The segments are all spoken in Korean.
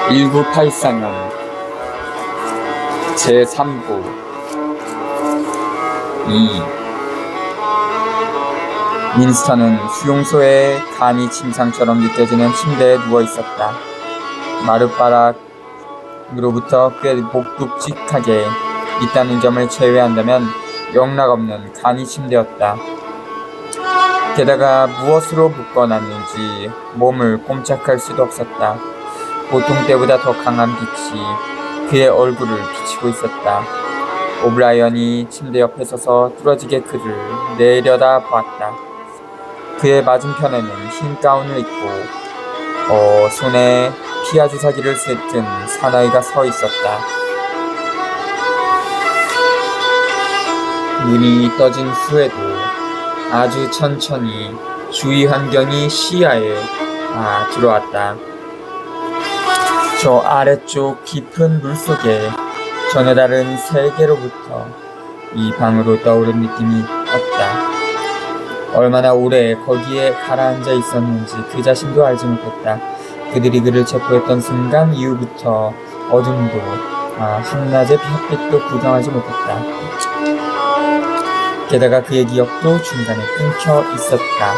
1984년 제3부 2. 윈스턴은 수용소의 간이 침상처럼 느껴지는 침대에 누워있었다. 마룻바락으로부터 꽤 목둑직하게 있다는 점을 제외한다면 영락없는 간이 침대였다. 게다가 무엇으로 묶어놨는지 몸을 꼼짝할 수도 없었다. 보통 때보다 더 강한 빛이 그의 얼굴을 비치고 있었다. 오브라이언이 침대 옆에 서서 뚫어지게 그를 내려다 보았다. 그의 맞은편에는 흰 가운을 입고 손에 피하 주사기를 든 사나이가 서 있었다. 눈이 떠진 후에도 아주 천천히 주위 환경이 시야에 들어왔다. 저 아래쪽 깊은 물속에 전혀 다른 세계로부터 이 방으로 떠오른 느낌이 없다. 얼마나 오래 거기에 가라앉아 있었는지 그 자신도 알지 못했다. 그들이 그를 체포했던 순간 이후부터 어둠도 한낮의 햇빛도 구경하지 못했다. 게다가 그의 기억도 중간에 끊겨 있었다.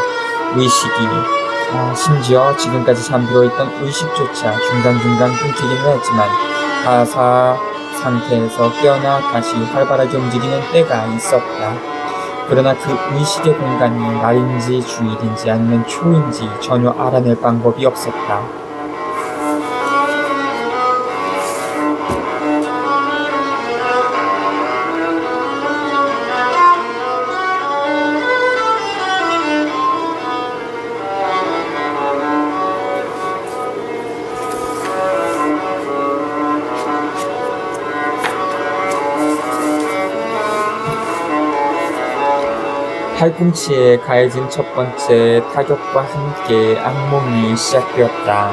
의식이 심지어 지금까지 잠들어 있던 의식조차 중간중간 끊기기는 했지만 가사 상태에서 깨어나 다시 활발하게 움직이는 때가 있었다. 그러나 그 의식의 공간이 날인지 주일인지 아니면 초인지 전혀 알아낼 방법이 없었다. 팔꿈치에 가해진 첫 번째 타격과 함께 악몽이 시작되었다.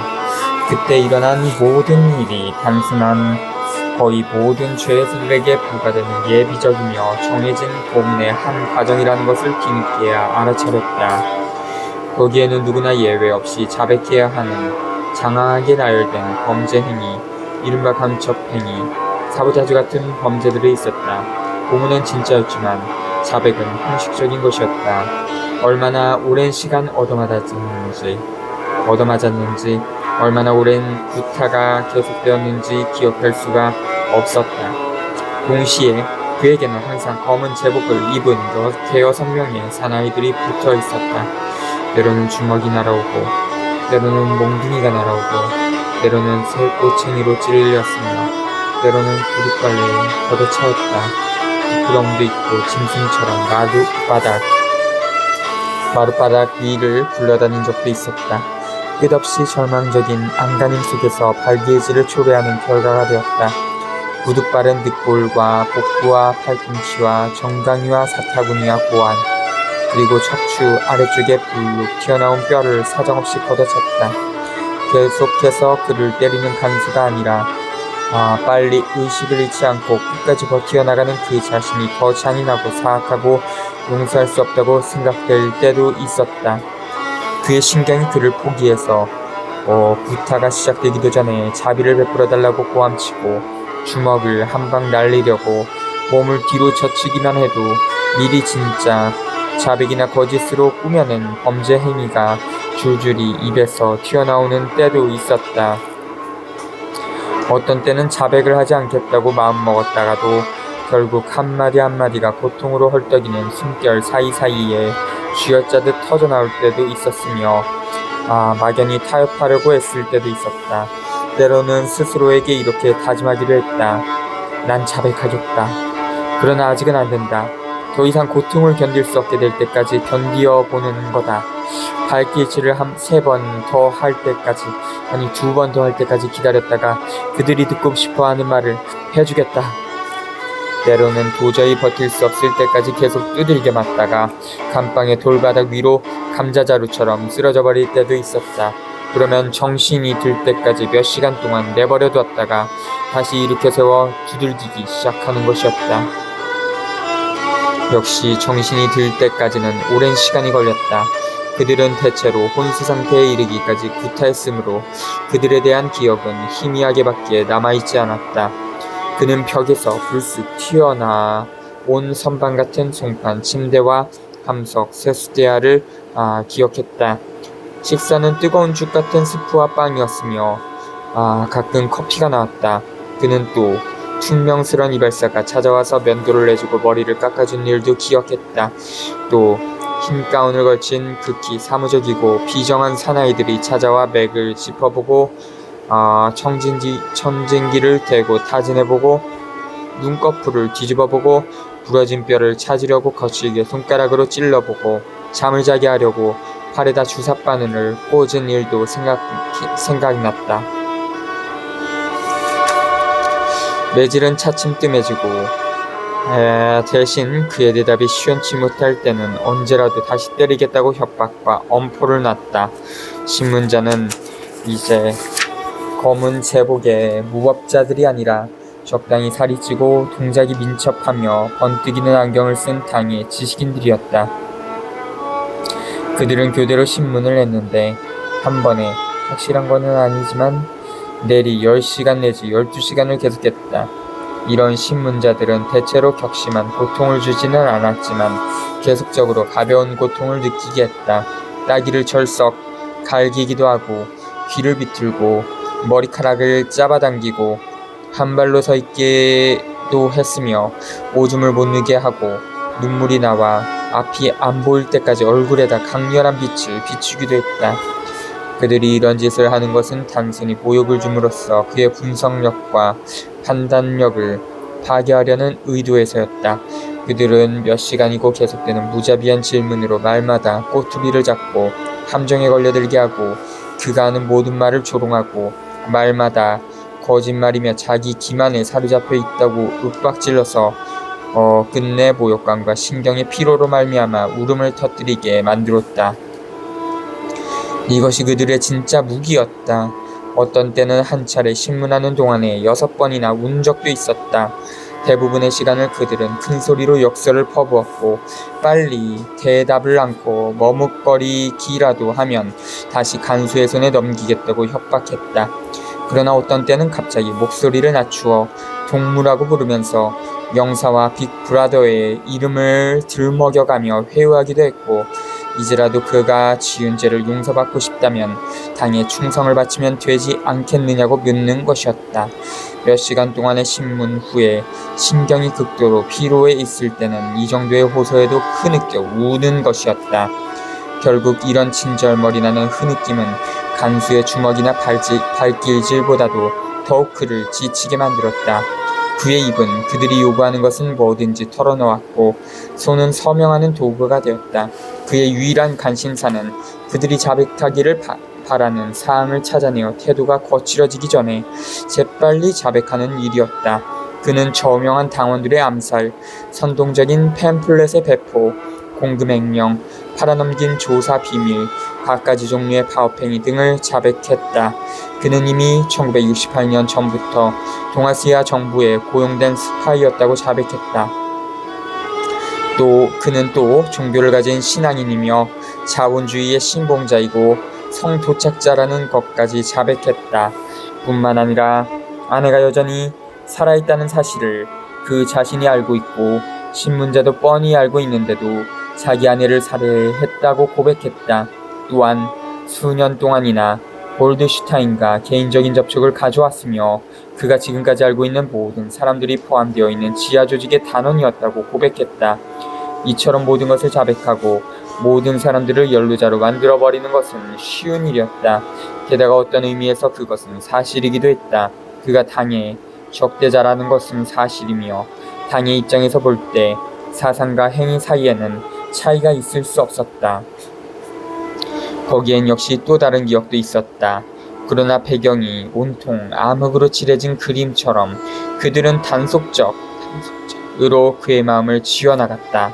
그때 일어난 모든 일이 단순한 거의 모든 죄들에게 부과되는 예비적이며 정해진 복문의 한 과정이라는 것을 뒤늦게 알아차렸다. 거기에는 누구나 예외 없이 자백해야 하는 장황하게 나열된 범죄 행위, 이른바 간첩 행위, 사보타주 같은 범죄들이 있었다. 복문은 진짜였지만 자백은 형식적인 것이었다. 얼마나 오랜 시간 얻어맞았는지, 얼마나 오랜 구타가 계속되었는지 기억할 수가 없었다. 동시에 그에게는 항상 검은 제복을 입은 대여섯 명의 사나이들이 붙어 있었다. 때로는 주먹이 날아오고, 때로는 몽둥이가 날아오고, 때로는 새꼬챙이로 찔렸으며, 때로는 구릿발레에 걷어차였다. 구렁도 있고 짐승처럼 마룻바닥 위를 굴러다닌 적도 있었다. 끝없이 절망적인 안간힘 속에서 발기의지를 초래하는 결과가 되었다. 무뚝바른 늑골과 복부와 팔꿈치와 정강이와 사타구니와 고안, 그리고 척추 아래쪽에 불룩 튀어나온 뼈를 사정없이 걷어찼다. 계속해서 그를 때리는 간수가 아니라 빨리 의식을 잃지 않고 끝까지 버티어나가는 그 자신이 더 잔인하고 사악하고 용서할 수 없다고 생각될 때도 있었다. 그의 신경이 그를 포기해서 구타가 시작되기도 전에 자비를 베풀어달라고 고함치고 주먹을 한 방 날리려고 몸을 뒤로 젖히기만 해도 미리 진짜 자백이나 거짓으로 꾸며낸 범죄 행위가 줄줄이 입에서 튀어나오는 때도 있었다. 어떤 때는 자백을 하지 않겠다고 마음먹었다가도 결국 한마디 한마디가 고통으로 헐떡이는 숨결 사이사이에 쥐어짜듯 터져나올 때도 있었으며 막연히 타협하려고 애쓸 때도 있었다. 때로는 스스로에게 이렇게 다짐하기도 했다. 난 자백하겠다. 그러나 아직은 안 된다. 더 이상 고통을 견딜 수 없게 될 때까지 견디어보는 거다. 발길질을 3번 더 할 때까지, 아니 2번 더 할 때까지 기다렸다가 그들이 듣고 싶어하는 말을 해주겠다. 때로는 도저히 버틸 수 없을 때까지 계속 두들겨 맞다가 감방의 돌바닥 위로 감자자루처럼 쓰러져 버릴 때도 있었다. 그러면 정신이 들 때까지 몇 시간 동안 내버려 뒀다가 다시 일으켜 세워 두들기기 시작하는 것이었다. 역시 정신이 들 때까지는 오랜 시간이 걸렸다. 그들은 대체로 혼수 상태에 이르기까지 구타했으므로 그들에 대한 기억은 희미하게밖에 남아있지 않았다. 그는 벽에서 불쑥 튀어나온 선반 같은 송판, 침대와 함석, 세수대야를 기억했다. 식사는 뜨거운 죽 같은 스프와 빵이었으며 가끔 커피가 나왔다. 그는 또 퉁명스런 이발사가 찾아와서 면도를 내주고 머리를 깎아준 일도 기억했다. 또 흰 가운을 걸친 극히 사무적이고 비정한 사나이들이 찾아와 맥을 짚어보고 청진기를 대고 타진해보고 눈꺼풀을 뒤집어보고 부러진 뼈를 찾으려고 거칠게 손가락으로 찔러보고 잠을 자게 하려고 팔에다 주사바늘을 꽂은 일도 생각이 났다. 매질은 차츰 뜸해지고 대신 그의 대답이 시원치 못할 때는 언제라도 다시 때리겠다고 협박과 엄포를 놨다. 신문자는 이제 검은 제복의 무법자들이 아니라 적당히 살이 찌고 동작이 민첩하며 번뜩이는 안경을 쓴 당의 지식인들이었다. 그들은 교대로 신문을 했는데 한 번에 확실한 것은 아니지만 내리 10시간 내지 12시간을 계속했다. 이런 신문자들은 대체로 격심한 고통을 주지는 않았지만 계속적으로 가벼운 고통을 느끼게 했다. 따귀를 철썩 갈기기도 하고 귀를 비틀고 머리카락을 잡아당기고 한 발로 서 있게도 했으며 오줌을 못 누게 하고 눈물이 나와 앞이 안 보일 때까지 얼굴에다 강렬한 빛을 비추기도 했다. 그들이 이런 짓을 하는 것은 단순히 모욕을 줌으로써 그의 분석력과 판단력을 파괴하려는 의도에서였다. 그들은 몇 시간이고 계속되는 무자비한 질문으로 말마다 꼬투리를 잡고 함정에 걸려들게 하고 그가 하는 모든 말을 조롱하고 말마다 거짓말이며 자기 기만에 사로잡혀 있다고 윽박질러서 끝내 모욕감과 신경의 피로로 말미암아 울음을 터뜨리게 만들었다. 이것이 그들의 진짜 무기였다. 어떤 때는 한 차례 신문하는 동안에 6번이나 운 적도 있었다. 대부분의 시간을 그들은 큰 소리로 역설을 퍼부었고 빨리 대답을 않고 머뭇거리기라도 하면 다시 간수의 손에 넘기겠다고 협박했다. 그러나 어떤 때는 갑자기 목소리를 낮추어 동무라고 부르면서 영사와 빅브라더의 이름을 들먹여가며 회유하기도 했고 이제라도 그가 지은 죄를 용서받고 싶다면 당에 충성을 바치면 되지 않겠느냐고 묻는 것이었다. 몇 시간 동안의 신문 후에 신경이 극도로 피로해 있을 때는 이 정도의 호소에도 흐느껴 우는 것이었다. 결국 이런 친절머리 나는 흐느낌은 간수의 주먹이나 발길질보다도 더욱 그를 지치게 만들었다. 그의 입은 그들이 요구하는 것은 뭐든지 털어놓았고 손은 서명하는 도구가 되었다. 그의 유일한 관심사는 그들이 자백하기를 바라는 사항을 찾아내어 태도가 거칠어지기 전에 재빨리 자백하는 일이었다. 그는 저명한 당원들의 암살, 선동적인 팸플렛의 배포, 공금횡령, 팔아넘긴 조사 비밀, 갖가지 종류의 파업행위 등을 자백했다. 그는 이미 1968년 전부터 동아시아 정부에 고용된 스파이였다고 자백했다. 그는 또 종교를 가진 신앙인이며 자본주의의 신봉자이고 성도착자라는 것까지 자백했다. 뿐만 아니라 아내가 여전히 살아있다는 사실을 그 자신이 알고 있고 신문자도 뻔히 알고 있는데도 자기 아내를 살해했다고 고백했다. 또한 수년 동안이나 골드슈타인과 개인적인 접촉을 가져왔으며 그가 지금까지 알고 있는 모든 사람들이 포함되어 있는 지하 조직의 단원이었다고 고백했다. 이처럼 모든 것을 자백하고 모든 사람들을 연루자로 만들어버리는 것은 쉬운 일이었다. 게다가 어떤 의미에서 그것은 사실이기도 했다. 그가 당의 적대자라는 것은 사실이며 당의 입장에서 볼 때 사상과 행위 사이에는 차이가 있을 수 없었다. 거기엔 역시 또 다른 기억도 있었다. 그러나 배경이 온통 암흑으로 칠해진 그림처럼 그들은 단속적으로 그의 마음을 지어나갔다.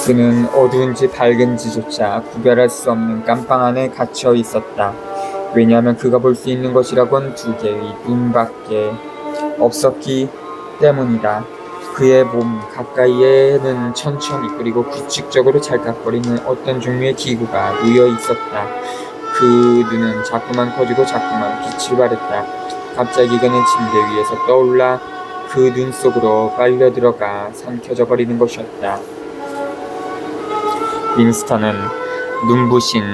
그는 어두운지 밝은지조차 구별할 수 없는 깜빵 안에 갇혀 있었다. 왜냐하면 그가 볼 수 있는 것이라곤 두 개의 눈밖에 없었기 때문이다. 그의 몸 가까이에는 천천히 그리고 규칙적으로 찰칵거리는 어떤 종류의 기구가 놓여 있었다. 그 눈은 자꾸만 커지고 자꾸만 빛을 발했다. 갑자기 그는 침대 위에서 떠올라 그 눈 속으로 빨려 들어가 삼켜져 버리는 것이었다. 윈스턴은 눈부신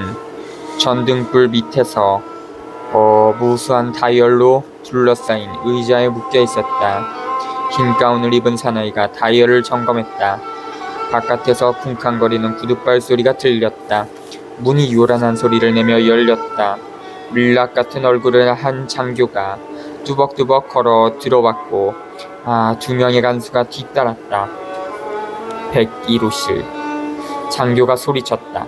전등불 밑에서 무수한 다이얼로 둘러싸인 의자에 묶여 있었다. 흰 가운을 입은 사나이가 다이얼을 점검했다. 바깥에서 쿵쾅거리는 구둣발 소리가 들렸다. 문이 요란한 소리를 내며 열렸다. 밀랍 같은 얼굴을 한 장교가 뚜벅뚜벅 걸어 들어왔고 두 명의 간수가 뒤따랐다. 101호실. 장교가 소리쳤다.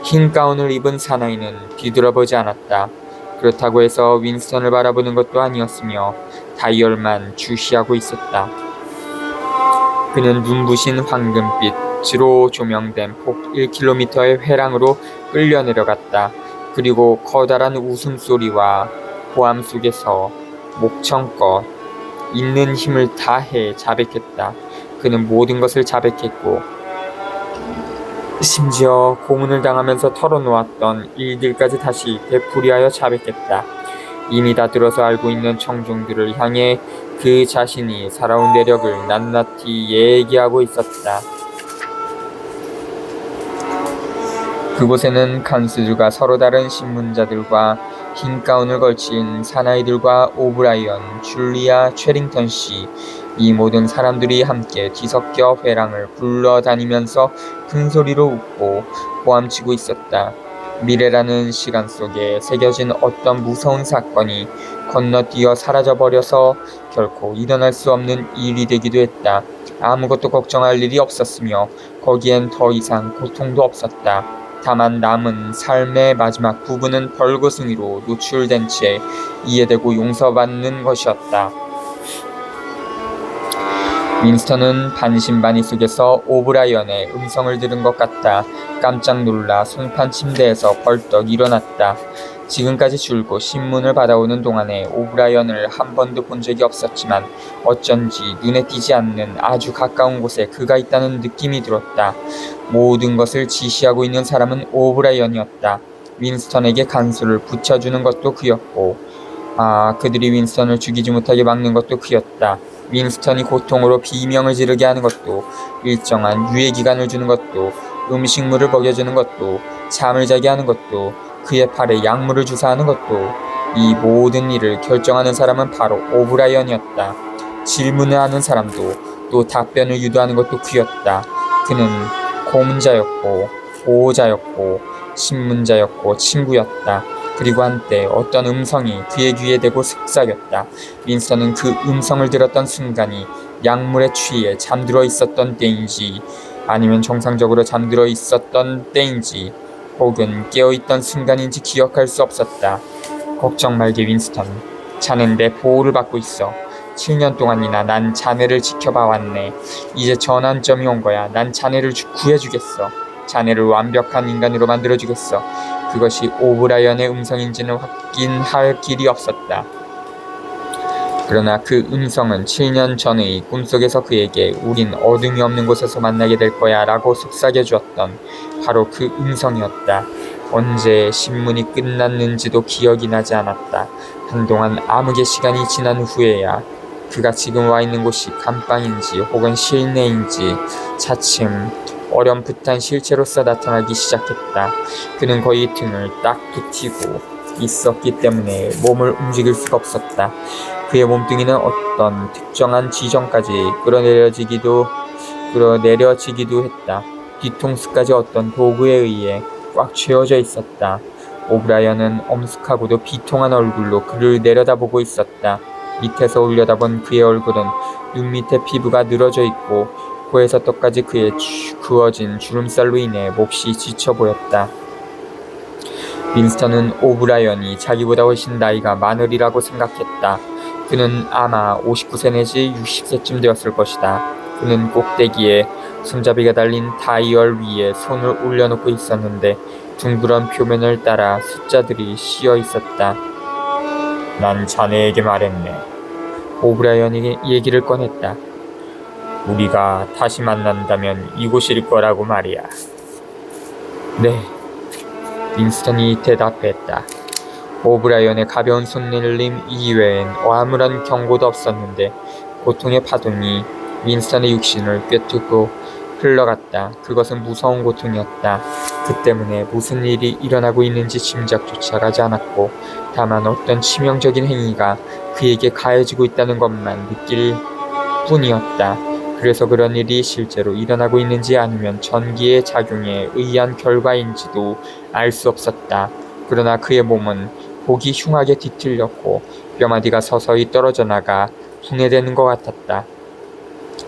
흰 가운을 입은 사나이는 뒤돌아보지 않았다. 그렇다고 해서 윈스턴을 바라보는 것도 아니었으며 다이얼만 주시하고 있었다. 그는 눈부신 황금빛으로 조명된 폭 1km의 회랑으로 끌려 내려갔다. 그리고 커다란 웃음소리와 고함 속에서 목청껏 있는 힘을 다해 자백했다. 그는 모든 것을 자백했고 심지어 고문을 당하면서 털어놓았던 일들까지 다시 되풀이하여 자백했다. 이미 다 들어서 알고 있는 청중들을 향해 그 자신이 살아온 내력을 낱낱이 얘기하고 있었다. 그곳에는 간수들과 서로 다른 신문자들과 흰 가운을 걸친 사나이들과 오브라이언, 줄리아, 최링턴 씨, 이 모든 사람들이 함께 뒤섞여 회랑을 굴러다니면서 큰 소리로 웃고 고함치고 있었다. 미래라는 시간 속에 새겨진 어떤 무서운 사건이 건너뛰어 사라져버려서 결코 일어날 수 없는 일이 되기도 했다. 아무것도 걱정할 일이 없었으며 거기엔 더 이상 고통도 없었다. 다만 남은 삶의 마지막 부분은 벌거숭이로 노출된 채 이해되고 용서받는 것이었다. 윈스턴은 반신반의 속에서 오브라이언의 음성을 들은 것 같아 깜짝 놀라 송판 침대에서 벌떡 일어났다. 지금까지 줄곧 신문을 받아오는 동안에 오브라이언을 한 번도 본 적이 없었지만 어쩐지 눈에 띄지 않는 아주 가까운 곳에 그가 있다는 느낌이 들었다. 모든 것을 지시하고 있는 사람은 오브라이언이었다. 윈스턴에게 간수를 붙여주는 것도 그였고 그들이 윈스턴을 죽이지 못하게 막는 것도 그였다. 윈스턴이 고통으로 비명을 지르게 하는 것도, 일정한 유예기간을 주는 것도, 음식물을 먹여주는 것도, 잠을 자게 하는 것도, 그의 팔에 약물을 주사하는 것도, 이 모든 일을 결정하는 사람은 바로 오브라이언이었다. 질문을 하는 사람도, 또 답변을 유도하는 것도 그였다. 그는 고문자였고, 보호자였고, 신문자였고, 친구였다. 그리고 한때 어떤 음성이 그의 귀에 대고 속삭였다. 윈스턴은 그 음성을 들었던 순간이 약물에 취해 잠들어 있었던 때인지 아니면 정상적으로 잠들어 있었던 때인지 혹은 깨어있던 순간인지 기억할 수 없었다. 걱정 말게 윈스턴. 자넨 내 보호를 받고 있어. 7년 동안이나 난 자네를 지켜봐왔네. 이제 전환점이 온 거야. 난 자네를 구해주겠어. 자네를 완벽한 인간으로 만들어주겠어. 그것이 오브라이언의 음성인지는 확인할 길이 없었다. 그러나 그 음성은 7년 전의 꿈속에서 그에게 우린 어둠이 없는 곳에서 만나게 될 거야 라고 속삭여주었던 바로 그 음성이었다. 언제 신문이 끝났는지도 기억이 나지 않았다. 한동안 암흑의 시간이 지난 후에야 그가 지금 와 있는 곳이 감방인지 혹은 실내인지 차츰 어렴풋한 실체로서 나타나기 시작했다. 그는 거의 등을 딱 붙이고 있었기 때문에 몸을 움직일 수가 없었다. 그의 몸뚱이는 어떤 특정한 지점까지 끌어내려지기도 했다. 뒤통수까지 어떤 도구에 의해 꽉 쥐어져 있었다. 오브라이언은 엄숙하고도 비통한 얼굴로 그를 내려다보고 있었다. 밑에서 올려다본 그의 얼굴은 눈 밑에 피부가 늘어져 있고 코에서 턱까지 그의 그어진 주름살로 인해 몹시 지쳐 보였다. 윈스턴은 오브라이언이 자기보다 훨씬 나이가 많으리라고 생각했다. 그는 아마 59세 내지 60세쯤 되었을 것이다. 그는 꼭대기에 손잡이가 달린 다이얼 위에 손을 올려놓고 있었는데 둥그런 표면을 따라 숫자들이 씌어 있었다. 난 자네에게 말했네. 오브라이언이 얘기를 꺼냈다. 우리가 다시 만난다면 이곳일 거라고 말이야. 네, 윈스턴이 대답했다. 오브라이언의 가벼운 손놀림 이외엔 아무런 경고도 없었는데 고통의 파동이 윈스턴의 육신을 꿰뚫고 흘러갔다. 그것은 무서운 고통이었다. 그 때문에 무슨 일이 일어나고 있는지 짐작조차 가지 않았고 다만 어떤 치명적인 행위가 그에게 가해지고 있다는 것만 느낄 뿐이었다. 그래서 그런 일이 실제로 일어나고 있는지 아니면 전기의 작용에 의한 결과인지도 알 수 없었다. 그러나 그의 몸은 복이 흉하게 뒤틀렸고 뼈마디가 서서히 떨어져 나가 분해되는 것 같았다.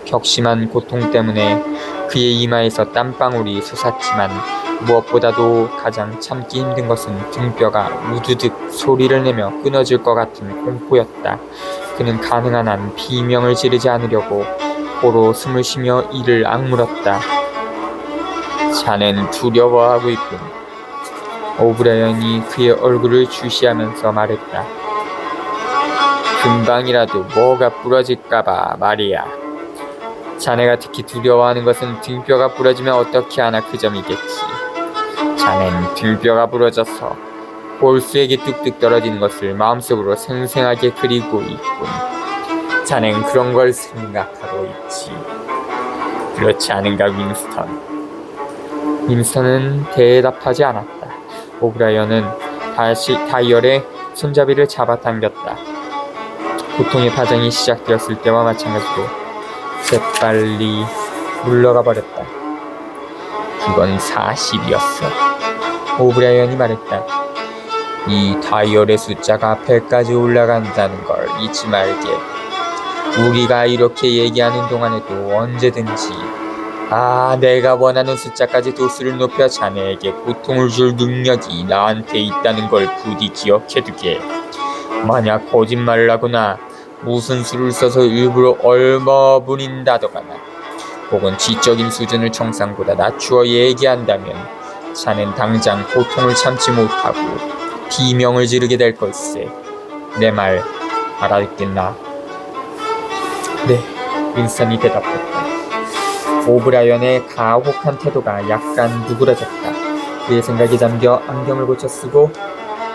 격심한 고통 때문에 그의 이마에서 땀방울이 솟았지만 무엇보다도 가장 참기 힘든 것은 등뼈가 우두둑 소리를 내며 끊어질 것 같은 공포였다. 그는 가능한 한 비명을 지르지 않으려고 코로 숨을 쉬며 이를 악물었다. 자넨 두려워하고 있군. 오브라이언이 그의 얼굴을 주시하면서 말했다. 금방이라도 뭐가 부러질까봐 말이야. 자네가 특히 두려워하는 것은 등뼈가 부러지면 어떻게 하나 그 점이겠지. 자넨 등뼈가 부러져서 골수에게 뚝뚝 떨어지는 것을 마음속으로 생생하게 그리고 있군. 자넨 그런 걸 생각하고 있지. 그렇지 않은가, 윈스턴? 윈스턴은 대답하지 않았다. 오브라이언은 다시 다이얼의 손잡이를 잡아당겼다. 고통의 파장이 시작되었을 때와 마찬가지로 재빨리 물러가 버렸다. 그건 40이었어. 오브라이언이 말했다. 이 다이얼의 숫자가 100까지 올라간다는 걸 잊지 말게. 우리가 이렇게 얘기하는 동안에도 언제든지 내가 원하는 숫자까지 도수를 높여 자네에게 고통을 줄 능력이 나한테 있다는 걸 부디 기억해두게. 만약 거짓말을 하거나 무슨 수를 써서 일부러 얼머부린다더가나 혹은 지적인 수준을 정상보다 낮추어 얘기한다면 자넨 당장 고통을 참지 못하고 비명을 지르게 될 걸세. 내 말 알아듣겠나? 네, 윈스턴이 대답했다. 오브라이언의 가혹한 태도가 약간 누그러졌다. 그의 생각에 잠겨 안경을 고쳐 쓰고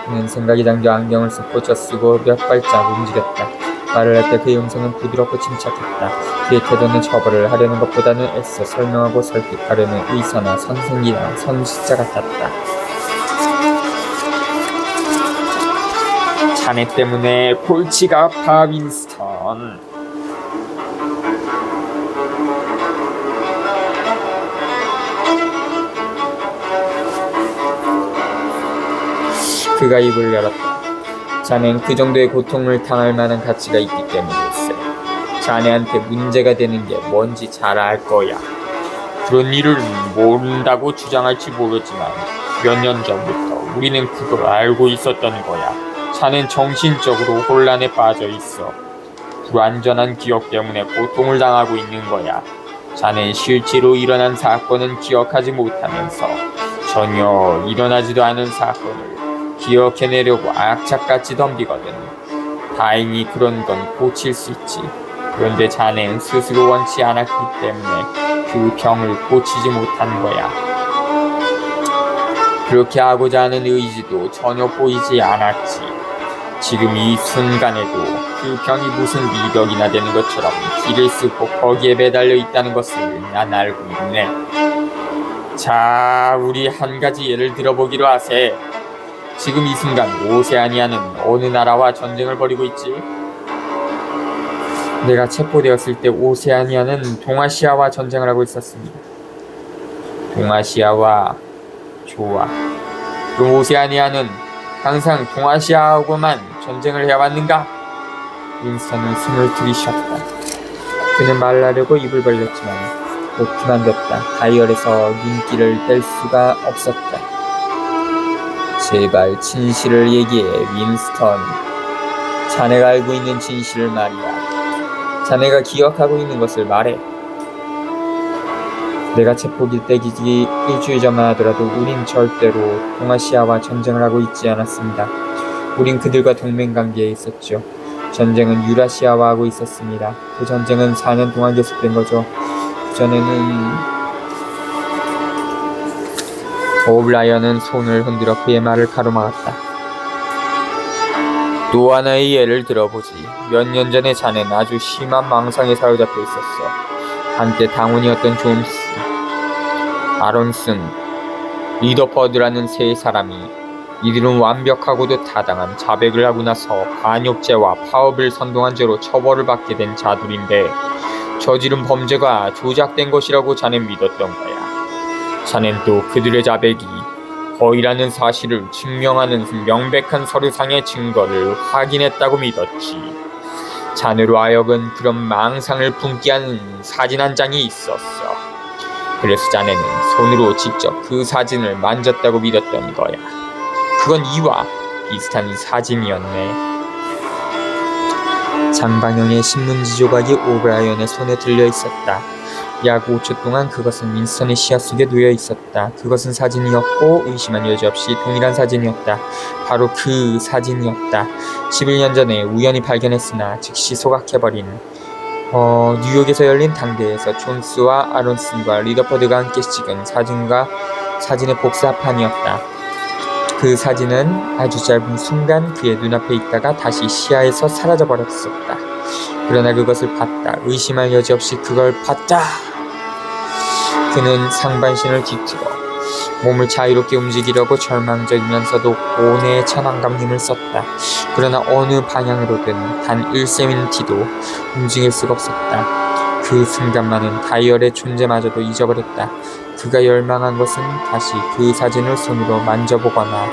그는 생각에 잠겨 안경을 고쳐 쓰고 몇 발짝 움직였다. 말을 할 때 그의 음성은 부드럽고 침착했다. 그의 태도는 처벌을 하려는 것보다는 애써 설명하고 설득하려는 의사나 선생이나 선지자 같았다. 자네 때문에 골치가 아파, 윈스턴. 그가 입을 열었다. 자넨 그 정도의 고통을 당할 만한 가치가 있기 때문일세. 자네한테 문제가 되는 게 뭔지 잘 알 거야. 그런 일을 모른다고 주장할지 모르지만 몇 년 전부터 우리는 그걸 알고 있었던 거야. 자넨 정신적으로 혼란에 빠져 있어. 불완전한 기억 때문에 고통을 당하고 있는 거야. 자넨 실제로 일어난 사건은 기억하지 못하면서 전혀 일어나지도 않은 사건을 기억해내려고 악착같이 덤비거든. 다행히 그런 건 고칠 수 있지. 그런데 자네는 스스로 원치 않았기 때문에 그 병을 고치지 못한 거야. 그렇게 하고자 하는 의지도 전혀 보이지 않았지. 지금 이 순간에도 그 병이 무슨 미덕이나 되는 것처럼 길을 쓰고 거기에 매달려 있다는 것을 난 알고 있네. 자, 우리 한 가지 예를 들어보기로 하세. 지금 이 순간 오세아니아는 어느 나라와 전쟁을 벌이고 있지? 내가 체포되었을 때 오세아니아는 동아시아와 전쟁을 하고 있었습니다. 동아시아와 좋아. 그럼 오세아니아는 항상 동아시아하고만 전쟁을 해왔는가? 윈스턴은 숨을 들이쉬었다. 그는 말하려고 입을 벌렸지만 못 그만뒀다. 다이얼에서 눈길을 뗄 수가 없었다. 제발 진실을 얘기해, 윈스턴. 자네가 알고 있는 진실을 말이야. 자네가 기억하고 있는 것을 말해. 내가 체포되기 일주일 전만 하더라도 우린 절대로 동아시아와 전쟁을 하고 있지 않았습니다. 우린 그들과 동맹관계에 있었죠. 전쟁은 유라시아와 하고 있었습니다. 그 전쟁은 4년 동안 계속된 거죠. 그전에는 오브라이언은 손을 흔들어 그의 말을 가로막았다. 또 하나의 예를 들어보지. 몇 년 전에 자넨 아주 심한 망상에 사로잡혀 있었어. 한때 당원이었던 존스, 아론슨, 리더퍼드라는 세 사람이 이들은 완벽하고도 타당한 자백을 하고 나서 반역죄와 파업을 선동한 죄로 처벌을 받게 된 자들인데 저지른 범죄가 조작된 것이라고 자넨 믿었던 거야. 자넨 또 그들의 자백이 거의라는 사실을 증명하는 명백한 서류상의 증거를 확인했다고 믿었지. 자네로 하여금 그런 망상을 품게 하는 사진 한 장이 있었어. 그래서 자네는 손으로 직접 그 사진을 만졌다고 믿었던 거야. 그건 이와 비슷한 사진이었네. 장방형의 신문지 조각이 오브라이언의 손에 들려 있었다. 약 5초 동안 그것은 윈스턴의 시야 속에 놓여 있었다. 그것은 사진이었고 의심한 여지 없이 동일한 사진이었다. 바로 그 사진이었다. 11년 전에 우연히 발견했으나 즉시 소각해버린 뉴욕에서 열린 당대에서 존스와 아론슨과 리더퍼드가 함께 찍은 사진의 복사판이었다. 그 사진은 아주 짧은 순간 그의 눈앞에 있다가 다시 시야에서 사라져버렸었다. 그러나 그것을 봤다. 의심할 여지 없이 그걸 봤다. 그는 상반신을 뒤틀어 몸을 자유롭게 움직이려고 절망적이면서도 고뇌에 찬 안감힘을 썼다. 그러나 어느 방향으로든 단 1cm도 움직일 수가 없었다. 그 순간만은 다이얼의 존재마저도 잊어버렸다. 그가 열망한 것은 다시 그 사진을 손으로 만져보거나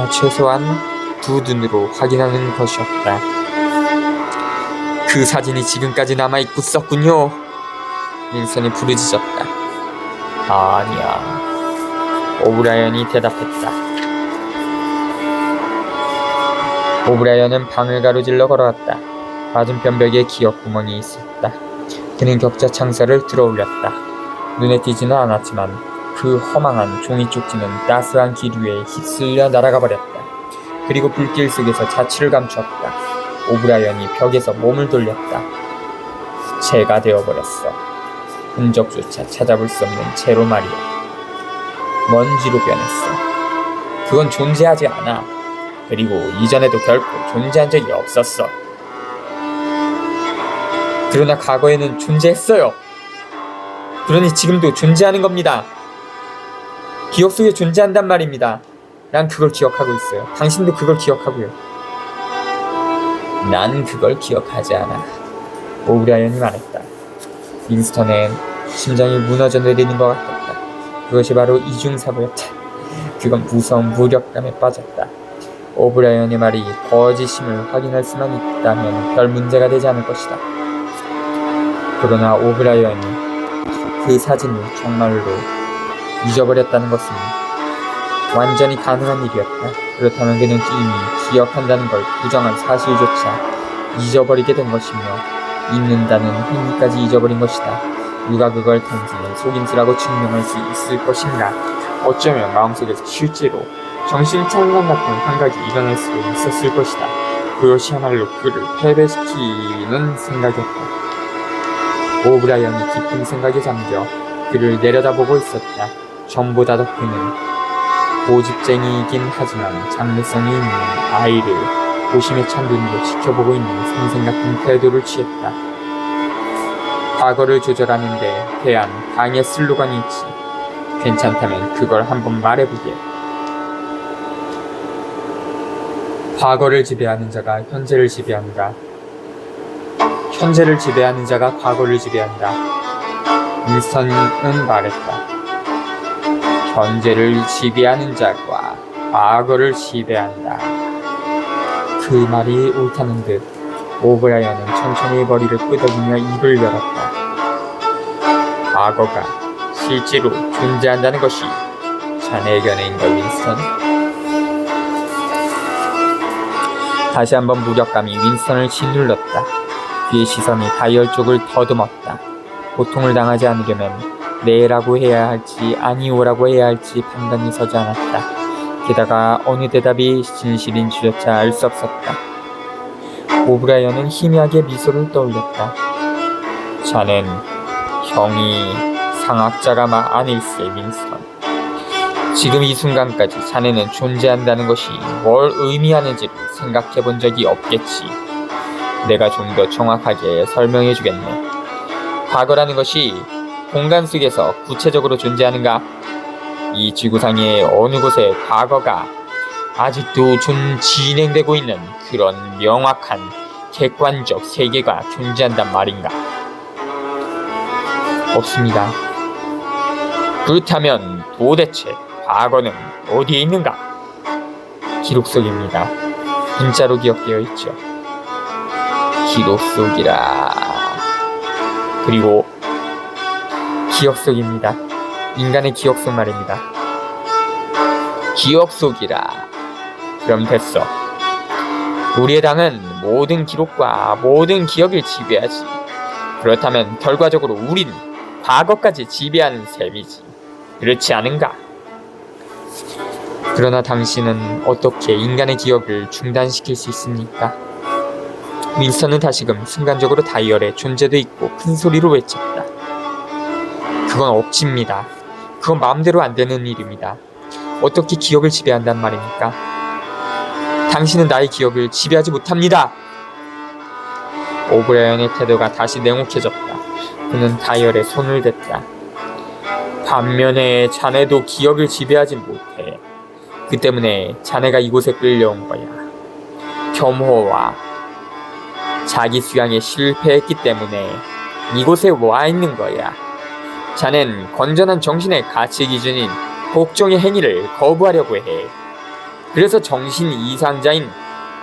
최소한 두 눈으로 확인하는 것이었다. 그 사진이 지금까지 남아있고 썼군요. 윈스턴이 부르짖었다. 아니야. 오브라이언이 대답했다. 오브라이언은 방을 가로질러 걸어왔다. 맞은편 벽에 기억 구멍이 있었다. 그는 격자 창살을 들어올렸다. 눈에 띄지는 않았지만 그 허망한 종이 쪽지는 따스한 기류에 휩쓸려 날아가 버렸다. 그리고 불길 속에서 자취를 감추었다. 오브라이언이 벽에서 몸을 돌렸다. 재가 되어버렸어. 흔적조차 찾아볼 수 없는 채로 말이야. 먼지로 변했어. 그건 존재하지 않아. 그리고 이전에도 결코 존재한 적이 없었어. 그러나 과거에는 존재했어요. 그러니 지금도 존재하는 겁니다. 기억 속에 존재한단 말입니다. 난 그걸 기억하고 있어요. 당신도 그걸 기억하고요. 난 그걸 기억하지 않아. 오브라이언이 말했다. 윈스턴은 심장이 무너져 내리는 것 같았다. 그것이 바로 이중사고였다. 그건 무서운 무력감에 빠졌다. 오브라이언의 말이 거짓임을 확인할 수만 있다면 별 문제가 되지 않을 것이다. 그러나 오브라이언이 그 사진을 정말로 잊어버렸다는 것은 완전히 가능한 일이었다. 그렇다면 그는 이미 기억한다는 걸 부정한 사실조차 잊어버리게 된 것이며 잊는다는 행위까지 잊어버린 것이다. 누가 그걸 단순히 속임수라고 증명할 수 있을 것인가. 어쩌면 마음속에서 실제로 정신착란 같은 생각이 일어날 수도 있었을 것이다. 그것이야말로 그를 패배시키는 생각이었다. 오브라이언이 깊은 생각에 잠겨 그를 내려다보고 있었다. 전보다 더 그는 고집쟁이이긴 하지만 장래성이 있는 아이를 고심에 찬 눈으로 지켜보고 있는 선생 같은 태도를 취했다. 과거를 조절하는 데 대한 강의 슬로건이 있지. 괜찮다면 그걸 한번 말해보게. 과거를 지배하는 자가 현재를 지배한다. 현재를 지배하는 자가 과거를 지배한다. 윈스턴은 말했다. 현재를 지배하는 자가 과거를 지배한다. 그 말이 옳다는 듯 오브라이언은 천천히 머리를 끄덕이며 입을 열었다. 과거가 실제로 존재한다는 것이 자네의 견해인가, 윈스턴? 다시 한번 무력감이 윈스턴을 짓눌렀다. 그의 시선이 다이얼 쪽을 더듬었다. 고통을 당하지 않으려면 네라고 해야 할지 아니오라고 해야 할지 판단이 서지 않았다. 게다가 어느 대답이 진실인지조차 알 수 없었다. 오브라이언은 희미하게 미소를 떠올렸다. 자넨 형이 상학자가 아닐세, 윈스턴. 지금 이 순간까지 자네는 존재한다는 것이 뭘 의미하는지를 생각해 본 적이 없겠지. 내가 좀 더 정확하게 설명해 주겠네. 과거라는 것이 공간 속에서 구체적으로 존재하는가? 이 지구상의 어느 곳에 과거가 아직도 진행되고 있는 그런 명확한 객관적 세계가 존재한단 말인가? 없습니다. 그렇다면 도대체 과거는 어디에 있는가? 기록 속입니다. 문자로 기억되어 있죠. 기록 속이라. 그리고 기억 속입니다. 인간의 기억 속 말입니다. 기억 속이라. 그럼 됐어. 우리의 당은 모든 기록과 모든 기억을 지배하지. 그렇다면 결과적으로 우린 과거까지 지배하는 셈이지. 그렇지 않은가? 그러나 당신은 어떻게 인간의 기억을 중단시킬 수 있습니까? 윈스턴은 다시금 순간적으로 다이얼의 존재도 있고 큰 소리로 외쳤다. 그건 억지입니다. 그건 마음대로 안 되는 일입니다. 어떻게 기억을 지배한단 말입니까? 당신은 나의 기억을 지배하지 못합니다. 오브라이언의 태도가 다시 냉혹해졌다. 그는 다이얼에 손을 댔다. 반면에 자네도 기억을 지배하지 못해. 그 때문에 자네가 이곳에 끌려온 거야. 겸허와 자기 수양에 실패했기 때문에 이곳에 와 있는 거야. 자넨 건전한 정신의 가치 기준인 복종의 행위를 거부하려고 해. 그래서 정신 이상자인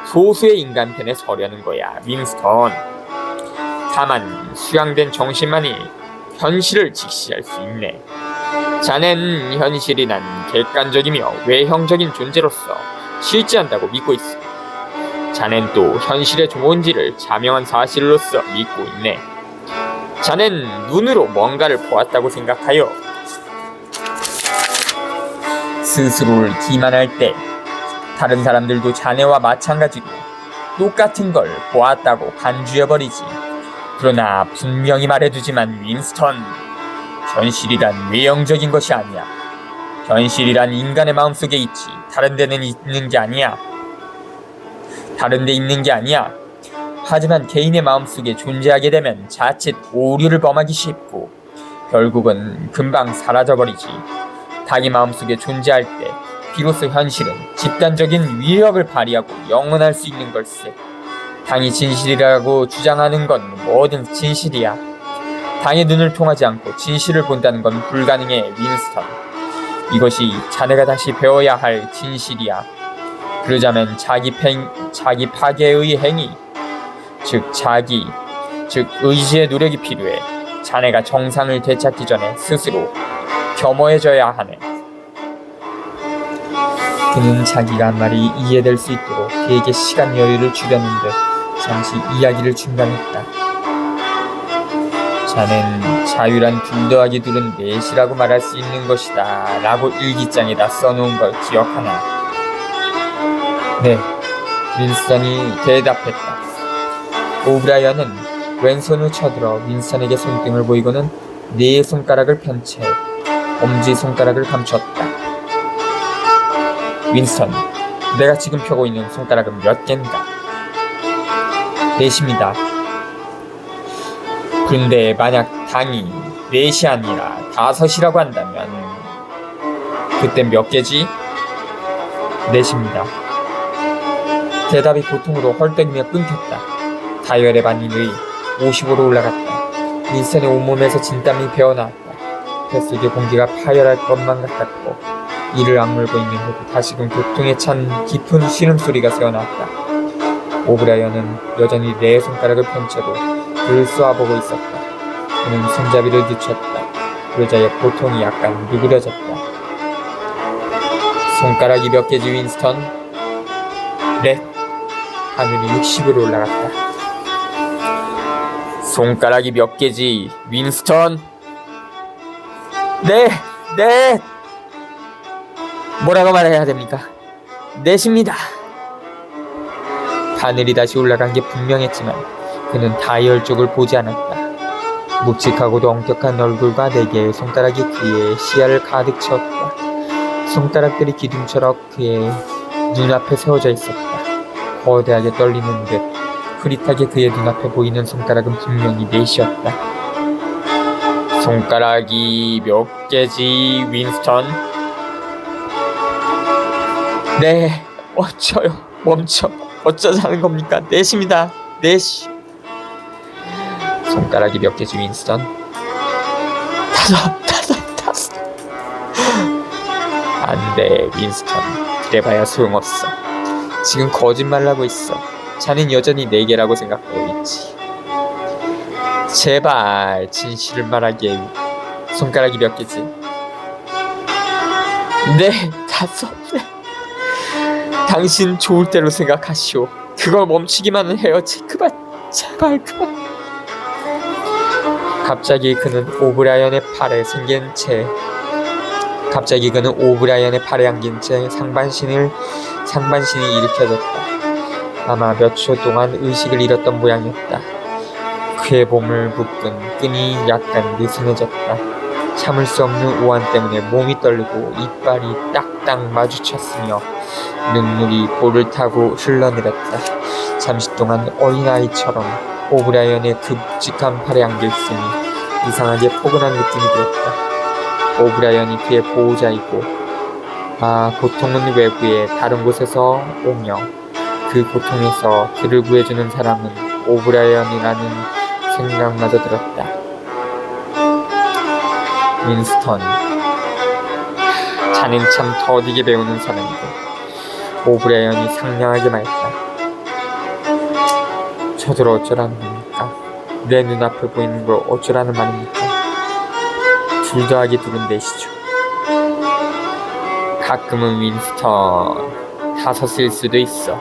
소수의 인간 편에 서려는 거야, 윈스턴. 다만 수양된 정신만이 현실을 직시할 수 있네. 자넨 현실이란 객관적이며 외형적인 존재로서 실제한다고 믿고 있어. 자넨 또 현실의 존재를 자명한 사실로서 믿고 있네. 자넨 눈으로 뭔가를 보았다고 생각하여 스스로를 기만할 때 다른 사람들도 자네와 마찬가지로 똑같은 걸 보았다고 간주해버리지. 그러나 분명히 말해두지만 윈스턴, 현실이란 외형적인 것이 아니야. 현실이란 인간의 마음속에 있지 다른 데는 있는 게 아니야. 다른 데 있는 게 아니야. 하지만 개인의 마음속에 존재하게 되면 자칫 오류를 범하기 쉽고 결국은 금방 사라져버리지. 자기 마음속에 존재할 때 비로소 현실은 집단적인 위력을 발휘하고 영원할 수 있는 걸세. 당이 진실이라고 주장하는 건 뭐든 진실이야. 당의 눈을 통하지 않고 진실을 본다는 건 불가능해, 윈스턴. 이것이 자네가 다시 배워야 할 진실이야. 그러자면 자기 파괴의 행위, 즉 의지의 노력이 필요해. 자네가 정상을 되찾기 전에 스스로 겸허해져야 하네. 그는 자기가 한 말이 이해될 수 있도록 그에게 시간 여유를 주려는 듯 잠시 이야기를 중단했다. 자넨 자유란 둘 더하기 둘은 넷이라고 말할 수 있는 것이다 라고 일기장에다 써놓은 걸 기억하나? 네, 윈스턴이 대답했다. 오브라이언은 왼손을 쳐들어 윈스턴에게 손등을 보이고는 네 손가락을 편 채 엄지손가락을 감췄다. 윈스턴, 내가 지금 펴고 있는 손가락은 몇 개인가? 넷입니다. 그런데 만약 당이 넷이 아니라 5이라고 한다면 그땐 몇 개지? 넷입니다. 대답이 고통으로 헐떡이며 끊겼다. 다이얼의 반응이 55로 올라갔다. 윈스턴의 온몸에서 진땀이 배어나왔다. 뱃속의 공기가 파열할 것만 같았고 이를 악물고 있는 후 다시금 고통에 찬 깊은 신음소리가 새어나왔다. 오브라이언은 여전히 네 손가락을 편 채로 그를 쏘아보고 있었다. 그는 손잡이를 늦췄다. 그러자 고통이 약간 누그러졌다. 손가락이 몇 개지, 윈스턴? 넷. 하늘이 60으로 올라갔다. 손가락이 몇 개지, 윈스턴? 네, 네. 뭐라고 말해야 됩니까? 넷입니다. 바늘이 다시 올라간 게 분명했지만 그는 다이얼 쪽을 보지 않았다. 묵직하고도 엄격한 얼굴과 4개의 손가락이 그의 시야를 가득 채웠다. 손가락들이 기둥처럼 그의 눈앞에 세워져 있었다. 거대하게 떨리는 듯 흐릿하게 그의 눈앞에 보이는 손가락은 분명히 넷이었다. 손가락이 몇 개지, 윈스턴? 네, 멈춰. 어쩌자는 겁니까? 넷입니다. 넷이. 손가락이 몇 개지, 윈스턴? 5. 안 돼, 윈스턴. 그래봐야 소용없어. 지금 거짓말을 하고 있어. 자넨 여전히 4개라고 생각하고 있지. 제발 진실을 말하게. 손가락이 몇 개지? 네, 5. 당신 좋을 대로 생각하시오. 그걸 멈추기만 해요. 제발 그만. 갑자기 그는 오브라이언의 팔에 안긴 채 상반신이 일으켜졌다. 아마 몇 초 동안 의식을 잃었던 모양이었다. 그의 몸을 묶은 끈이 약간 느슨해졌다. 참을 수 없는 오한 때문에 몸이 떨리고 이빨이 딱딱 마주쳤으며 눈물이 볼을 타고 흘러내렸다. 잠시 동안 어린아이처럼 오브라이언의 굵직한 팔에 안겨있으니 이상하게 포근한 느낌이 들었다. 오브라이언이 그의 보호자이고 고통은 외부의 다른 곳에서 오며 그 고통에서 그를 구해주는 사람은 오브라이언이라는 생각마저 들었다. 윈스턴, 자넨 참 더디게 배우는 사람이고. 오브라이언이 상냥하게 말했다. 저들 어쩌라는 겁니까? 내 눈앞에 보이는 걸 어쩌라는 말입니까? 2 더하기 2는 4이죠. 가끔은 윈스턴 5일 수도 있어.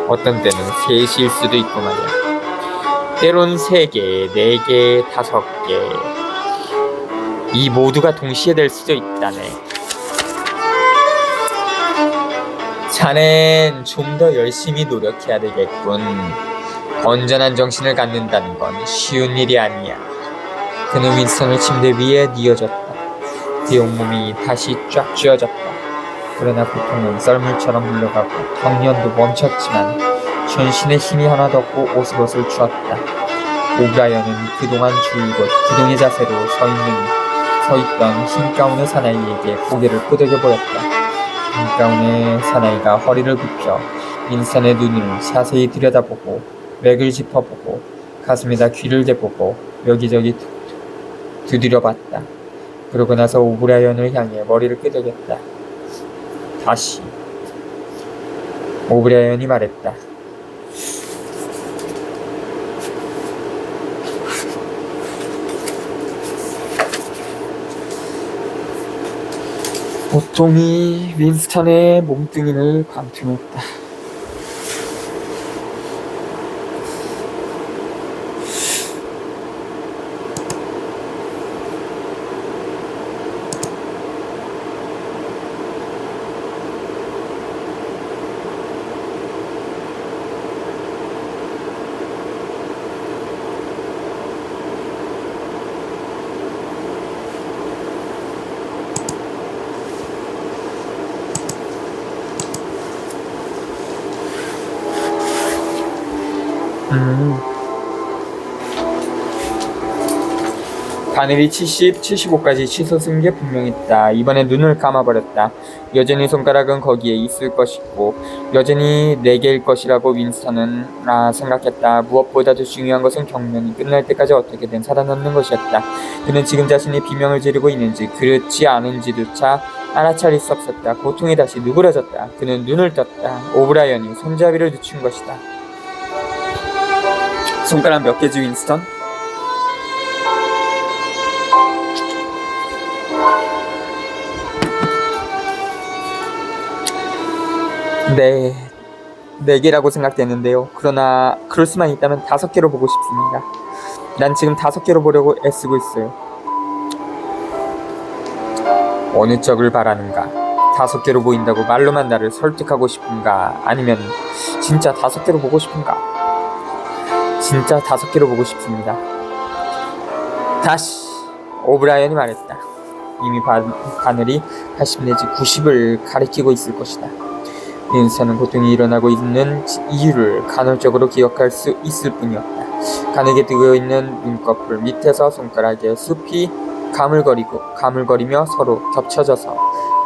어떤 때는 3일 수도 있고 말이야. 때론 3개, 4개, 5개. 이 모두가 동시에 될 수도 있다네. 자넨 좀 더 열심히 노력해야 되겠군. 건전한 정신을 갖는다는 건 쉬운 일이 아니야. 그는 윈스턴을 침대 위에 뉘어졌다. 그의 온몸이 다시 쫙 쥐어졌다. 그러나 고통은 썰물처럼 물러가고 경련도 멈췄지만 전신에 힘이 하나도 없고 옷을 주었다. 오브라이언은 그동안 줄곧 구동의 자세로 서 있던 흰 가운의 사나이에게 고개를 끄덕여 보였다. 흰 가운의 사나이가 허리를 굽혀 윈스턴의 눈을 자세히 들여다보고 맥을 짚어보고 가슴에다 귀를 대보고 여기저기 두드려봤다. 그러고 나서 오브라이언을 향해 머리를 끄덕였다. 다시 오브라이언이 말했다. 고통이 윈스턴의 몸뚱이를 광tum했다. 바늘이 70, 75까지 치솟은 게 분명했다. 이번에 눈을 감아버렸다. 여전히 손가락은 거기에 있을 것이고 여전히 4개일 것이라고 윈스턴은 생각했다. 무엇보다도 중요한 것은 경련이 끝날 때까지 어떻게든 살아남는 것이었다. 그는 지금 자신이 비명을 지르고 있는지 그렇지 않은지조차 알아차릴 수 없었다. 고통이 다시 누그러졌다. 그는 눈을 떴다. 오브라이언이 손잡이를 늦춘 것이다. 손가락 몇 개지, 윈스턴? 네, 4개라고 생각되는데요. 그러나 그럴 수만 있다면 5개로 보고 싶습니다. 난 지금 5개로 보려고 애쓰고 있어요. 어느 쪽을 바라는가? 5개로 보인다고 말로만 나를 설득하고 싶은가? 아니면 진짜 5개로 보고 싶은가? 진짜 5개로 보고 싶습니다. 다시 오브라이언이 말했다. 이미 바늘이 80 내지 90을 가리키고 있을 것이다. 윈스턴은 고통이 일어나고 있는 이유를 간헐적으로 기억할 수 있을 뿐이었다. 가늘게 뜨고 있는 눈꺼풀 밑에서 손가락에 숲이 가물거리며 서로 겹쳐져서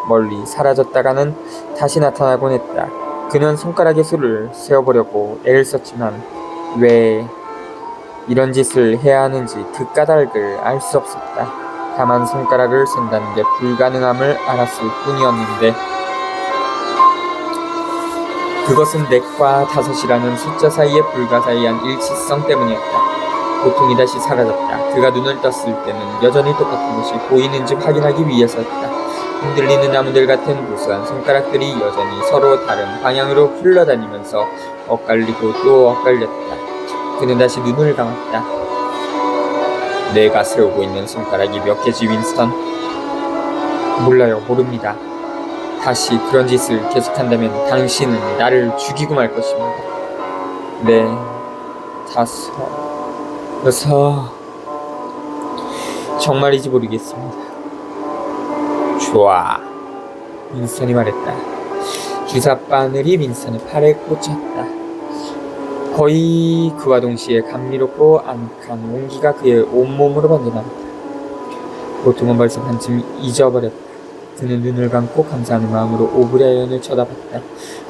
멀리 사라졌다가는 다시 나타나곤 했다. 그는 손가락의 수를 세어보려고 애를 썼지만 왜 이런 짓을 해야 하는지 그 까닭을 알 수 없었다. 다만 손가락을 센다는 게 불가능함을 알았을 뿐이었는데 그것은 넷과 5이라는 숫자 사이의 불가사의한 일치성 때문이었다. 고통이 다시 사라졌다. 그가 눈을 떴을 때는 여전히 똑같은 것이 보이는지 확인하기 위해서였다. 흔들리는 나무들 같은 무수한 손가락들이 여전히 서로 다른 방향으로 흘러다니면서 엇갈리고 또 엇갈렸다. 그는 다시 눈을 감았다. 내가 세우고 있는 손가락이 몇 개지, 윈스턴? 몰라요, 모릅니다. 다시 그런 짓을 계속한다면 당신은 나를 죽이고 말 것입니다. 네, 5, 6. 정말이지 모르겠습니다. 좋아, 윈스턴이 말했다. 주사바늘이 윈스턴의 팔에 꽂혔다. 거의 그와 동시에 감미롭고 아늑한 온기가 그의 온몸으로 번져나갔다. 고통은 벌써 한쯤 잊어버렸다. 그는 눈을 감고 감사하는 마음으로 오브라이언을 쳐다봤다.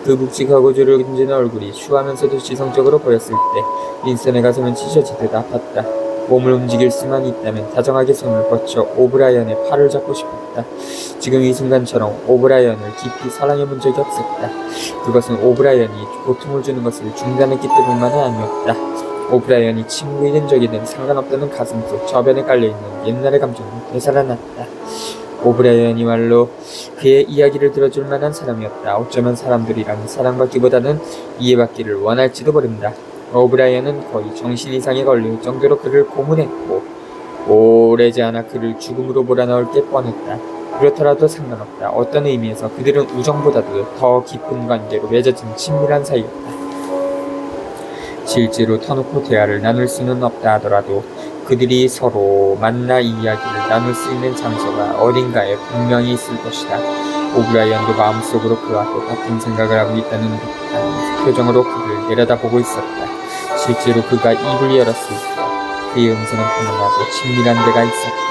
그 묵직하고 주름진 얼굴이 추하면서도 지성적으로 보였을 때 윈스턴의 가슴은 찢어지듯 아팠다. 몸을 움직일 수만 있다면 다정하게 손을 뻗쳐 오브라이언의 팔을 잡고 싶었다. 지금 이 순간처럼 오브라이언을 깊이 사랑해본 적이 없었다. 그것은 오브라이언이 고통을 주는 것을 중단했기 때문만은 아니었다. 오브라이언이 친구이든 적이든 상관없다는 가슴속 저변에 깔려있는 옛날의 감정이 되살아났다. 오브라이언이말로 그의 이야기를 들어줄 만한 사람이었다. 어쩌면 사람들이란 사랑받기보다는 이해받기를 원할지도 모른다. 오브라이언은 거의 정신 이상에 걸릴 정도로 그를 고문했고 오래지 않아 그를 죽음으로 몰아넣을 게 뻔했다. 그렇더라도 상관없다. 어떤 의미에서 그들은 우정보다도 더 깊은 관계로 맺어진 친밀한 사이였다. 실제로 터놓고 대화를 나눌 수는 없다 하더라도 그들이 서로 만나 이야기를 나눌 수 있는 장소가 어딘가에 분명히 있을 것이다. 오브라이언도 마음속으로 그와 똑같은 생각을 하고 있다는 듯한 표정으로 그를 내려다보고 있었다. 실제로 그가 입을 열었을 때 그의 음성은 편안하고 친밀한 데가 있었다.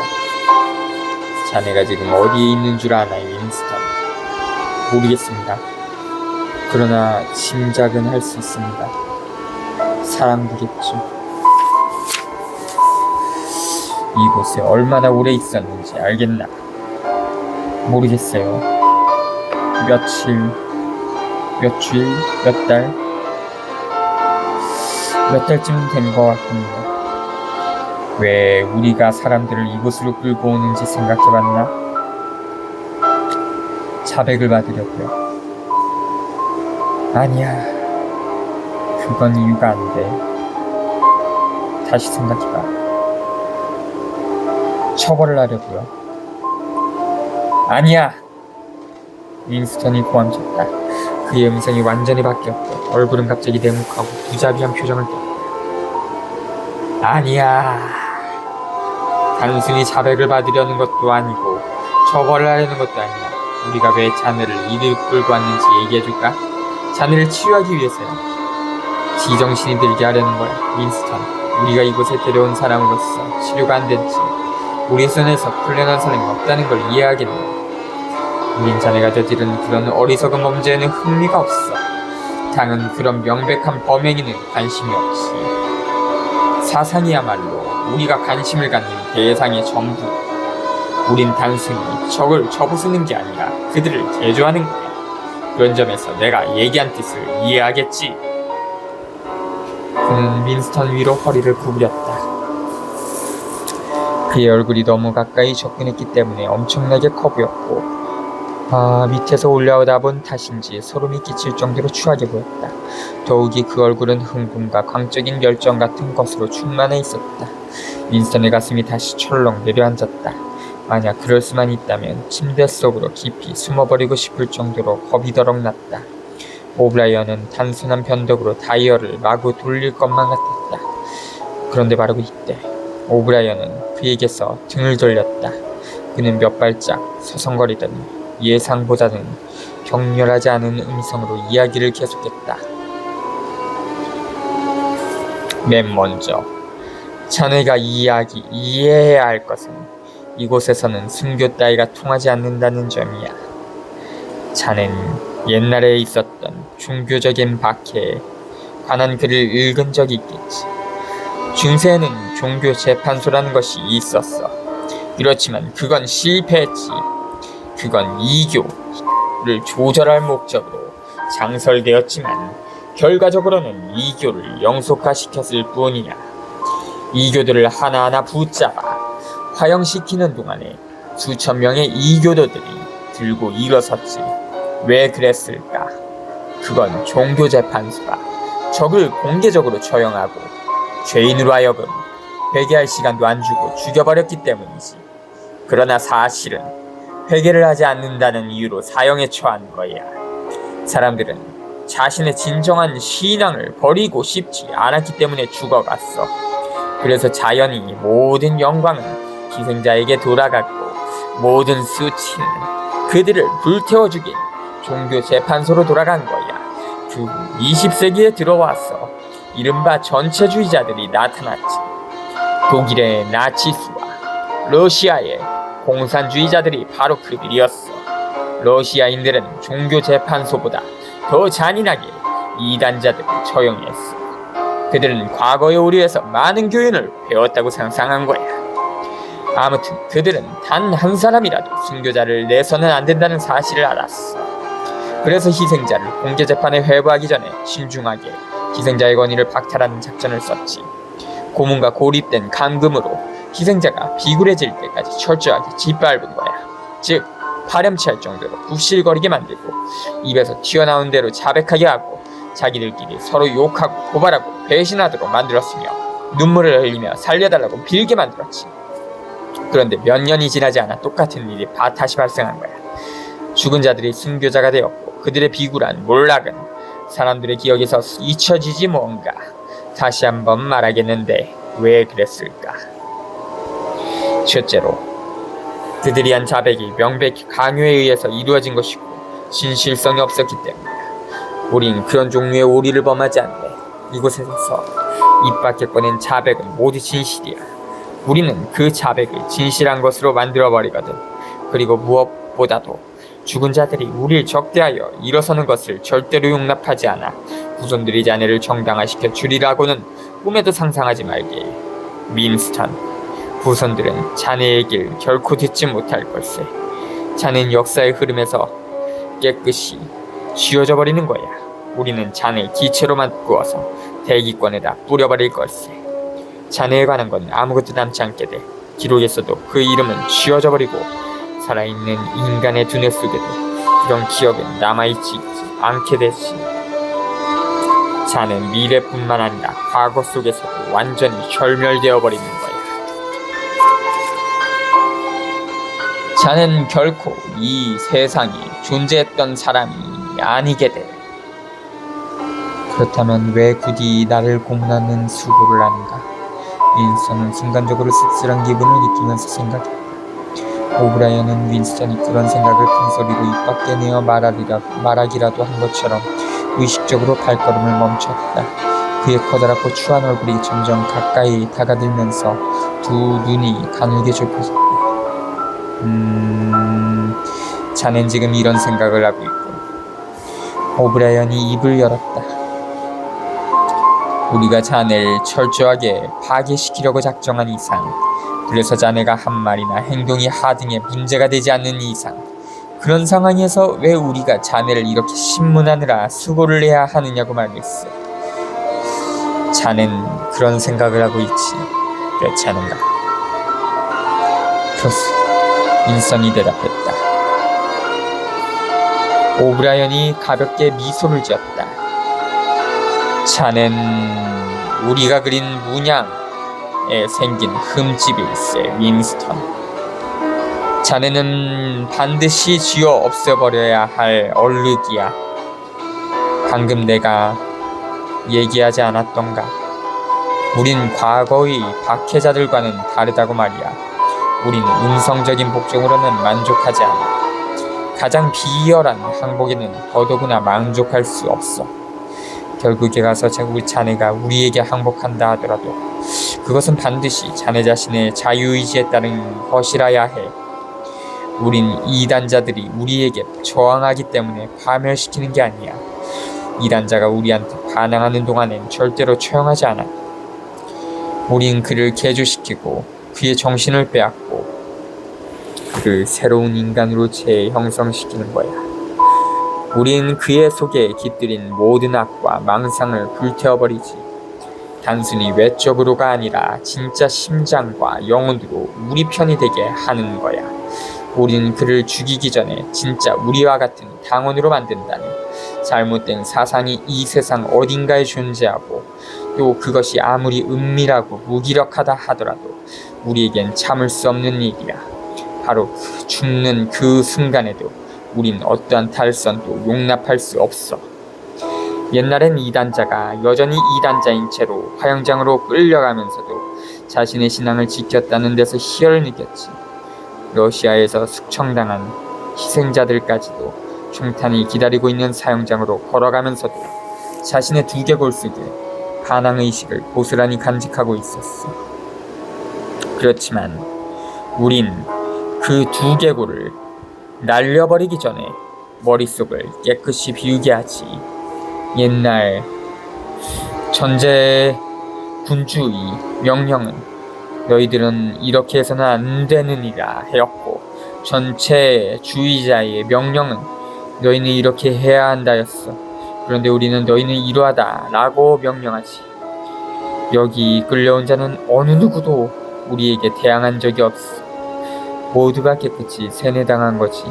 자네가 지금 어디에 있는 줄 아나요, 윈스턴? 모르겠습니다. 그러나 짐작은 할 수 있습니다. 사람들겠죠. 이곳에 얼마나 오래 있었는지 알겠나? 모르겠어요. 며칠, 몇 주일, 몇 달? 몇 달쯤 된 것 같군요. 왜 우리가 사람들을 이곳으로 끌고 오는지 생각해봤나? 자백을 받으려고요. 아니야, 그건 이유가 안 돼. 다시 생각해봐. 처벌을 하려고요. 아니야! 윈스턴이 고함쳤다. 그의 음성이 완전히 바뀌었고 얼굴은 갑자기 냉혹하고 무자비한 표정을 떴다. 아니야. 단순히 자백을 받으려는 것도 아니고 처벌을 하려는 것도 아니야. 우리가 왜 자네를 이리로 끌고 왔는지 얘기해줄까? 자네를 치유하기 위해서야. 지정신이 들게 하려는 거야, 윈스턴. 우리가 이곳에 데려온 사람으로서 치료가 안 된지 우리 손에서 풀려난 사람이 없다는 걸 이해하겠네. 우린 자네가 저지른 그런 어리석은 범죄에는 흥미가 없어. 당은 그런 명백한 범행에는 관심이 없지. 사상이야말로 우리가 관심을 갖는 대상의 전부. 우린 단순히 적을 쳐부수는 게 아니라 그들을 제조하는 거야. 그런 점에서 내가 얘기한 뜻을 이해하겠지. 그는 윈스턴 위로 허리를 구부렸다. 그의 얼굴이 너무 가까이 접근했기 때문에 엄청나게 커 보였고 밑에서 올라오다 본 탓인지 소름이 끼칠 정도로 추하게 보였다. 더욱이 그 얼굴은 흥분과 광적인 열정 같은 것으로 충만해 있었다. 윈스턴의 가슴이 다시 철렁 내려앉았다. 만약 그럴 수만 있다면 침대 속으로 깊이 숨어버리고 싶을 정도로 겁이 더럭 났다. 오브라이언은 단순한 변덕으로 다이얼을 마구 돌릴 것만 같았다. 그런데 바로 이때 오브라이언은 그에게서 등을 돌렸다. 그는 몇 발짝 서성거리더니 예상보다는 격렬하지 않은 음성으로 이야기를 계속했다. 맨 먼저 자네가 이 이야기 이해해야 할 것은 이곳에서는 순교 따위가 통하지 않는다는 점이야. 자넨 옛날에 있었던 종교적인 박해에 관한 글을 읽은 적이 있겠지. 중세에는 종교 재판소라는 것이 있었어. 그렇지만 그건 실패했지. 그건 이교를 조절할 목적으로 장설되었지만 결과적으로는 이교를 영속화시켰을 뿐이야. 이교들을 하나하나 붙잡아 화형시키는 동안에 수천 명의 이교도들이 들고 일어섰지. 왜 그랬을까? 그건 종교재판소가 적을 공개적으로 처형하고 죄인으로 하여금 회개할 시간도 안 주고 죽여버렸기 때문이지. 그러나 사실은 회개를 하지 않는다는 이유로 사형에 처한 거야. 사람들은 자신의 진정한 신앙을 버리고 싶지 않았기 때문에 죽어갔어. 그래서 자연히 모든 영광은 희생자에게 돌아갔고 모든 수치는 그들을 불태워 죽인 종교재판소로 돌아간 거야. 그 20세기에 들어와서 이른바 전체주의자들이 나타났지. 독일의 나치스와 러시아의 공산주의자들이 바로 그들이었어. 러시아인들은 종교재판소보다 더 잔인하게 이단자들을 처형했어. 그들은 과거의 오류에서 많은 교훈을 배웠다고 상상한 거야. 아무튼 그들은 단 한 사람이라도 순교자를 내서는 안 된다는 사실을 알았어. 그래서 희생자를 공개재판에 회부하기 전에 신중하게 희생자의 권위를 박탈하는 작전을 썼지. 고문과 고립된 감금으로 희생자가 비굴해질 때까지 철저하게 짓밟은 거야. 즉 파렴치할 정도로 굽실거리게 만들고 입에서 튀어나온 대로 자백하게 하고 자기들끼리 서로 욕하고 고발하고 배신하도록 만들었으며 눈물을 흘리며 살려달라고 빌게 만들었지. 그런데 몇 년이 지나지 않아 똑같은 일이 다시 발생한 거야. 죽은 자들이 순교자가 되었고 그들의 비굴한 몰락은 사람들의 기억에서 잊혀지지 뭔가. 다시 한번 말하겠는데 왜 그랬을까? 첫째로 그들이 한 자백이 명백히 강요에 의해서 이루어진 것이고 진실성이 없었기 때문이야. 우린 그런 종류의 오리를 범하지 않네. 이곳에서 입 밖에 꺼낸 자백은 모두 진실이야. 우리는 그 자백을 진실한 것으로 만들어버리거든. 그리고 무엇보다도 죽은 자들이 우리를 적대하여 일어서는 것을 절대로 용납하지 않아. 후손들이 자네를 정당화시켜 주리라고는 꿈에도 상상하지 말게. 윈스턴, 후손들은 자네의 길 결코 듣지 못할 걸세. 자네는 역사의 흐름에서 깨끗이 지워져 버리는 거야. 우리는 자네의 기체로만 구워서 대기권에다 뿌려버릴 걸세. 자네에 관한 건 아무것도 남지 않게 돼. 기록에서도 그 이름은 지워져 버리고 살아있는 인간의 두뇌 속에도 그런 기억은 남아있지 않게 되지. 자는 미래뿐만 아니라 과거 속에서도 완전히 절멸되어 버리는 거야. 자는 결코 이 세상에 존재했던 사람이 아니게 돼. 그렇다면 왜 부디 나를 고문하는 수고를 하는가? 윈스턴은 순간적으로 씁쓸한 기분을 느끼면서 생각했다. 오브라이언은 윈스턴이 그런 생각을 큰 소리로 입 밖에 내어 말하기라도 한 것처럼 의식적으로 발걸음을 멈췄다. 그의 커다랗고 추한 얼굴이 점점 가까이 다가들면서 두 눈이 가늘게 좁혀졌다. 자넨 지금 이런 생각을 하고 있군. 오브라이언이 입을 열었다. 우리가 자네를 철저하게 파괴시키려고 작정한 이상, 그래서 자네가 한 말이나 행동이 하등에 문제가 되지 않는 이상, 그런 상황에서 왜 우리가 자네를 이렇게 신문하느라 수고를 해야 하느냐고 말했어. 자넨 그런 생각을 하고 있지, 그렇지 않은가? 그렇소, 윈스턴이 대답했다. 오브라이언이 가볍게 미소를 지었다. 자넨 우리가 그린 문양에 생긴 흠집일세, 윈스턴. 자네는 반드시 지워 없애버려야 할 얼룩이야. 방금 내가 얘기하지 않았던가? 우린 과거의 박해자들과는 다르다고 말이야. 우린 음성적인 복종으로는 만족하지 않아. 가장 비열한 항복에는 더더구나 만족할 수 없어. 결국에 가서 자네가 우리에게 항복한다 하더라도 그것은 반드시 자네 자신의 자유의지에 따른 것이라야 해. 우린 이단자들이 우리에게 저항하기 때문에 파멸시키는 게 아니야. 이단자가 우리한테 반항하는 동안엔 절대로 처형하지 않아. 우린 그를 개조시키고 그의 정신을 빼앗고 그를 새로운 인간으로 재형성시키는 거야. 우린 그의 속에 깃들인 모든 악과 망상을 불태워버리지. 단순히 외적으로가 아니라 진짜 심장과 영혼으로 우리 편이 되게 하는 거야. 우리는 그를 죽이기 전에 진짜 우리와 같은 당원으로 만든다네. 잘못된 사상이 이 세상 어딘가에 존재하고 또 그것이 아무리 은밀하고 무기력하다 하더라도 우리에겐 참을 수 없는 일이야. 바로 죽는 그 순간에도 우린 어떠한 탈선도 용납할 수 없어. 옛날엔 이단자가 여전히 이단자인 채로 화영장으로 끌려가면서도 자신의 신앙을 지켰다는 데서 희열을 느꼈지. 러시아에서 숙청당한 희생자들까지도 총탄이 기다리고 있는 사형장으로 걸어가면서도 자신의 두개골 속에 반항의식을 고스란히 간직하고 있었어. 그렇지만 우린 그 두개골을 날려버리기 전에 머릿속을 깨끗이 비우게 하지. 옛날 전제 군주의 명령은 너희들은 이렇게 해서는 안 되느니라 하였고 전체 주의자의 명령은 너희는 이렇게 해야 한다였어. 그런데 우리는 너희는 이러하다 라고 명령하지. 여기 끌려온 자는 어느 누구도 우리에게 대항한 적이 없어. 모두가 깨끗이 세뇌당한 거지.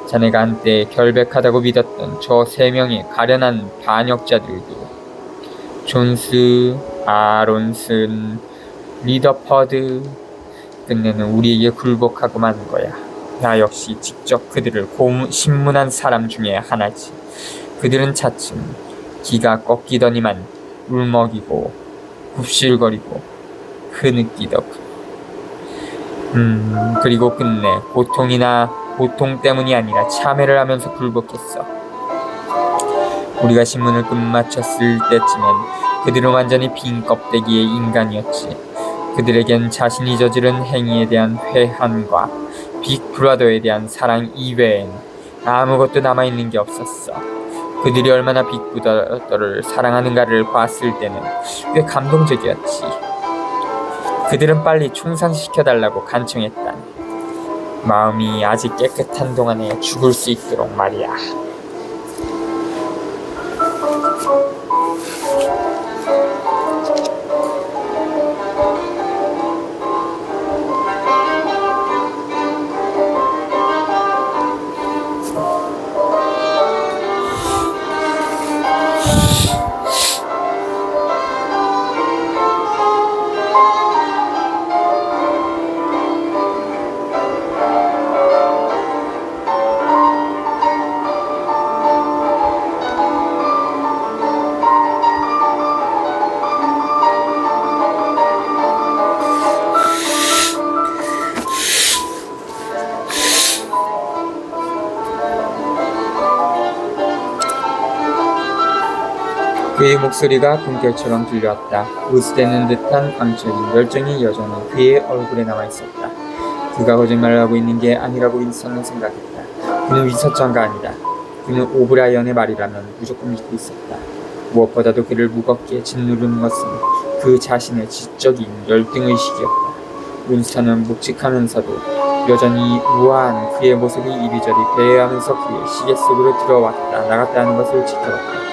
자네가 한때 결백하다고 믿었던 저 3명의 가련한 반역자들도 존스, 아론슨, 리더퍼드 끝내는 우리에게 굴복하고 만 거야. 나 역시 직접 그들을 신문한 사람 중에 하나지. 그들은 차츰 기가 꺾이더니만 울먹이고 굽실거리고 흐느끼더군. 그리고 끝내 고통 때문이 아니라 참회를 하면서 굴복했어. 우리가 신문을 끝마쳤을 때쯤엔 그들은 완전히 빈 껍데기의 인간이었지. 그들에겐 자신이 저지른 행위에 대한 회한과 빅브라더에 대한 사랑 이외엔 아무것도 남아있는 게 없었어. 그들이 얼마나 빅브라더를 사랑하는가를 봤을 때는 꽤 감동적이었지. 그들은 빨리 총상시켜달라고 간청했다니. 마음이 아직 깨끗한 동안에 죽을 수 있도록 말이야. 그의 목소리가 꿈결처럼 들려왔다. 으스대는 듯한 광적인 열정이 여전히 그의 얼굴에 남아있었다. 그가 거짓말을 하고 있는 게 아니라고 윈스턴은 생각했다. 그는 위선자가 아니다. 그는 오브라이언의 말이라면 무조건 믿고 있었다. 무엇보다도 그를 무겁게 짓누르는 것은 그 자신의 지적인 열등의식이었다. 윈스턴은 묵직하면서도 여전히 우아한 그의 모습이 이리저리 배회하면서 그의 시계 속으로 들어왔다 나갔다 하는 것을 지켜봤다.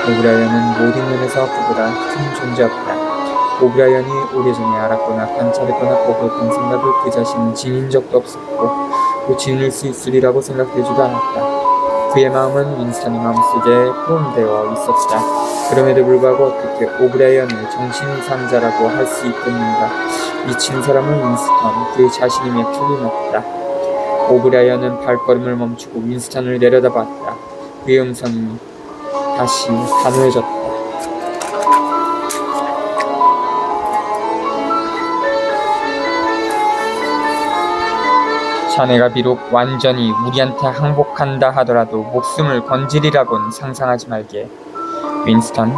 오브라이언은 모든 면에서 그보다 큰 존재였다. 오브라이언이 오래전에 알았거나 관찰했거나 꿔보았던 생각을 그 자신은 지닌 적도 없었고 또 지닐 수 있으리라고 생각되지도 않았다. 그의 마음은 윈스턴의 마음속에 포함되어 있었다. 그럼에도 불구하고 어떻게 오브라이언을 정신이상자라고 할 수 있겠는가. 미친 사람은 윈스턴 그 자신임에 틀림없다. 오브라이언은 발걸음을 멈추고 윈스턴을 내려다봤다. 그의 음성이 다시 단호해졌다. 자네가 비록 완전히 우리한테 항복한다 하더라도 목숨을 건지리라곤 상상하지 말게. 윈스턴,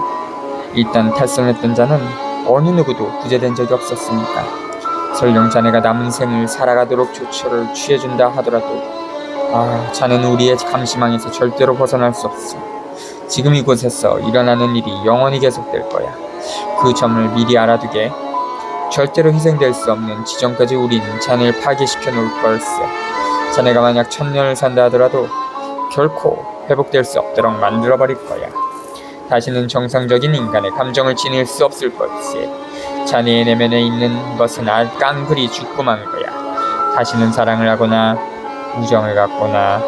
일단 탈선했던 자는 어느 누구도 구제된 적이 없었으니까. 설령 자네가 남은 생을 살아가도록 조처를 취해준다 하더라도 자네는 우리의 감시망에서 절대로 벗어날 수 없어. 지금 이곳에서 일어나는 일이 영원히 계속될 거야. 그 점을 미리 알아두게. 절대로 희생될 수 없는 지점까지 우린 자네를 파괴시켜 놓을 걸세. 자네가 만약 1000년을 산다 하더라도 결코 회복될 수 없도록 만들어버릴 거야. 다시는 정상적인 인간의 감정을 지닐 수 없을 걸세. 자네의 내면에 있는 것은 깡그리 죽고만 거야. 다시는 사랑을 하거나 우정을 갖거나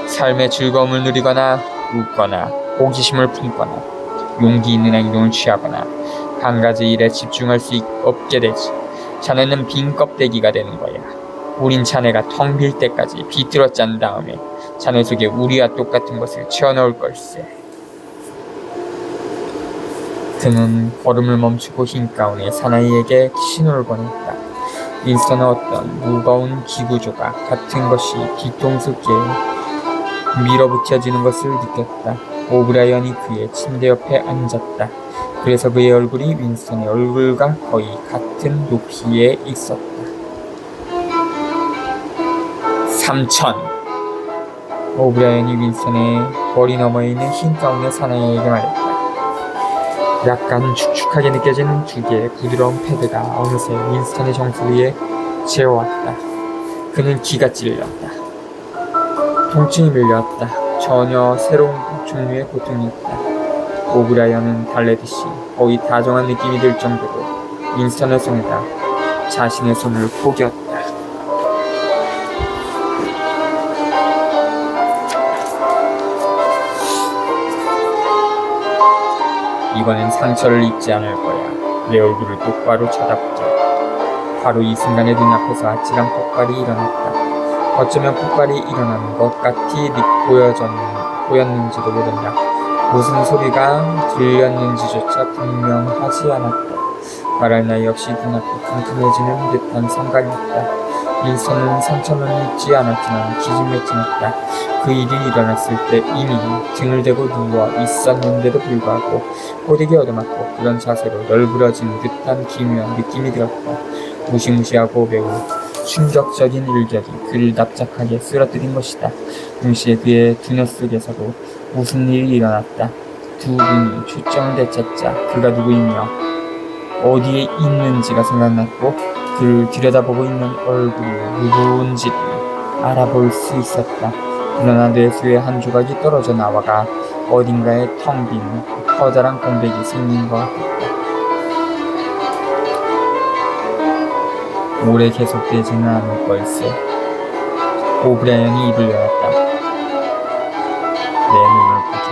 삶의 즐거움을 누리거나 웃거나 호기심을 품거나 용기 있는 행동을 취하거나 한 가지 일에 집중할 수 없게 되지. 자네는 빈 껍데기가 되는 거야. 우린 자네가 텅 빌 때까지 비틀어 짠 다음에 자네 속에 우리와 똑같은 것을 채워넣을 걸세. 그는 걸음을 멈추고 흰 가운의 사나이에게 신호를 보냈다. 윈스턴은 어떤 무거운 기구 조각 같은 것이 뒤통수께 밀어붙여지는 것을 느꼈다. 오브라이언이 그의 침대 옆에 앉았다. 그래서 그의 얼굴이 윈스턴의 얼굴과 거의 같은 높이에 있었다. 3000! 오브라이언이 윈스턴의 머리 너머에 있는 흰 가운의 사나이에게 말했다. 약간 축축하게 느껴지는 두 개의 부드러운 패드가 어느새 윈스턴의 정수 위에 재워왔다. 그는 기가 찔렸다. 통증이 밀려왔다. 전혀 새로운 종류의 고통이었다. 오브라이언은 달래듯이 거의 다정한 느낌이 들 정도로 윈스턴의 손에다 자신의 손을 포겼다. 이번엔 상처를 입지 않을 거야. 내 얼굴을 똑바로 쳐다보자. 바로 이 순간에 눈앞에서 아찔한 폭발이 일어났다. 어쩌면 폭발이 일어나는 것 같이 보였는지도 모른다. 무슨 소리가 들렸는지조차 분명하지 않았다. 말할 나위 없이 눈앞이 컴컴해지는 듯한 성감이었다. 윈스턴은 상처는 입지 않았지만 기진맥진했다. 그 일이 일어났을 때 이미 등을 대고 누워 있었는데도 불구하고 호되게 얻어맞고 그런 자세로 널브러진 듯한 기묘한 느낌이 들었다. 무시무시하고 매우 충격적인 일격이 그를 납작하게 쓰러뜨린 것이다. 동시에 그의 두뇌 속에서도 무슨 일이 일어났다. 두 눈이 초점을 되찾자 그가 누구이며 어디에 있는지가 생각났고 그를 들여다보고 있는 얼굴이 누구인지를 알아볼 수 있었다. 그러나 뇌수의 한 조각이 떨어져 나와가 어딘가에 텅 빈 커다란 공백이 생긴 것 같았다. 오래 계속되지는 않을 걸세. 오브라이언이 입을 열었다. 내 눈을 보자.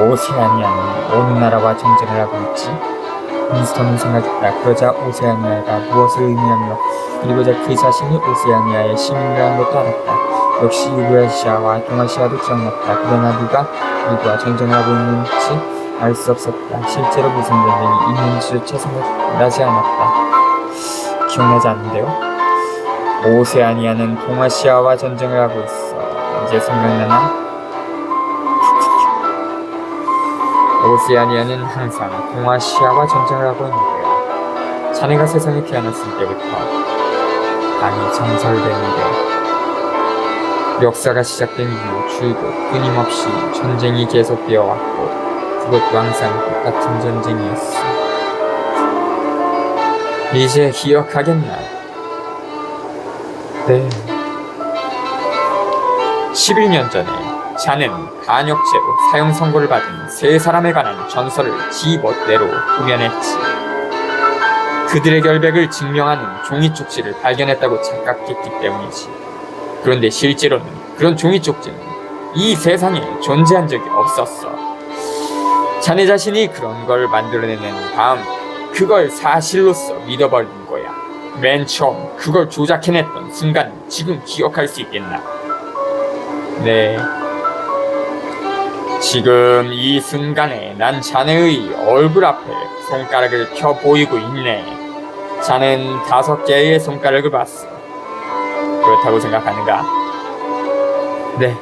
오세아니아는 어느 나라와 전쟁을 하고 있지? 윈스턴은 생각했다. 그러자 오세아니아가 무엇을 의미하며 그리고 그 자신이 오세아니아의 시민이라는 것도 알았다. 역시 유라시아와 동아시아도 기억났다. 그러나 누가 누구와 전쟁을 하고 있는지 알 수 없었다. 실제로 무슨 전쟁이 있는지조차 생각나지 않았다. 기억나지 않는데요? 오세아니아는 동아시아와 전쟁을 하고 있어. 이제 생각나나? 오세아니아는 항상 동아시아와 전쟁을 하고 있는 거야. 자네가 세상에 태어났을 때부터 아니 전설되는데 역사가 시작된 이후 줄곧 끊임없이 전쟁이 계속되어 왔고 그것도 항상 똑같은 전쟁이었어. 이제 기억하겠나? 네. 11년 전에 자넨 반역죄로 사형 선고를 받은 세 사람에 관한 전설을 지 멋대로 꾸며냈지. 그들의 결백을 증명하는 종이 쪽지를 발견했다고 착각했기 때문이지. 그런데 실제로는 그런 종이 쪽지는 이 세상에 존재한 적이 없었어. 자네 자신이 그런 걸 만들어내는 다음 그걸 사실로서 믿어버린 거야. 맨 처음 그걸 조작해냈던 순간 지금 기억할 수 있겠나? 네. 지금 이 순간에 난 자네의 얼굴 앞에 손가락을 펴 보이고 있네. 자넨 5개의 손가락을 봤어. 그렇다고 생각하는가? 네.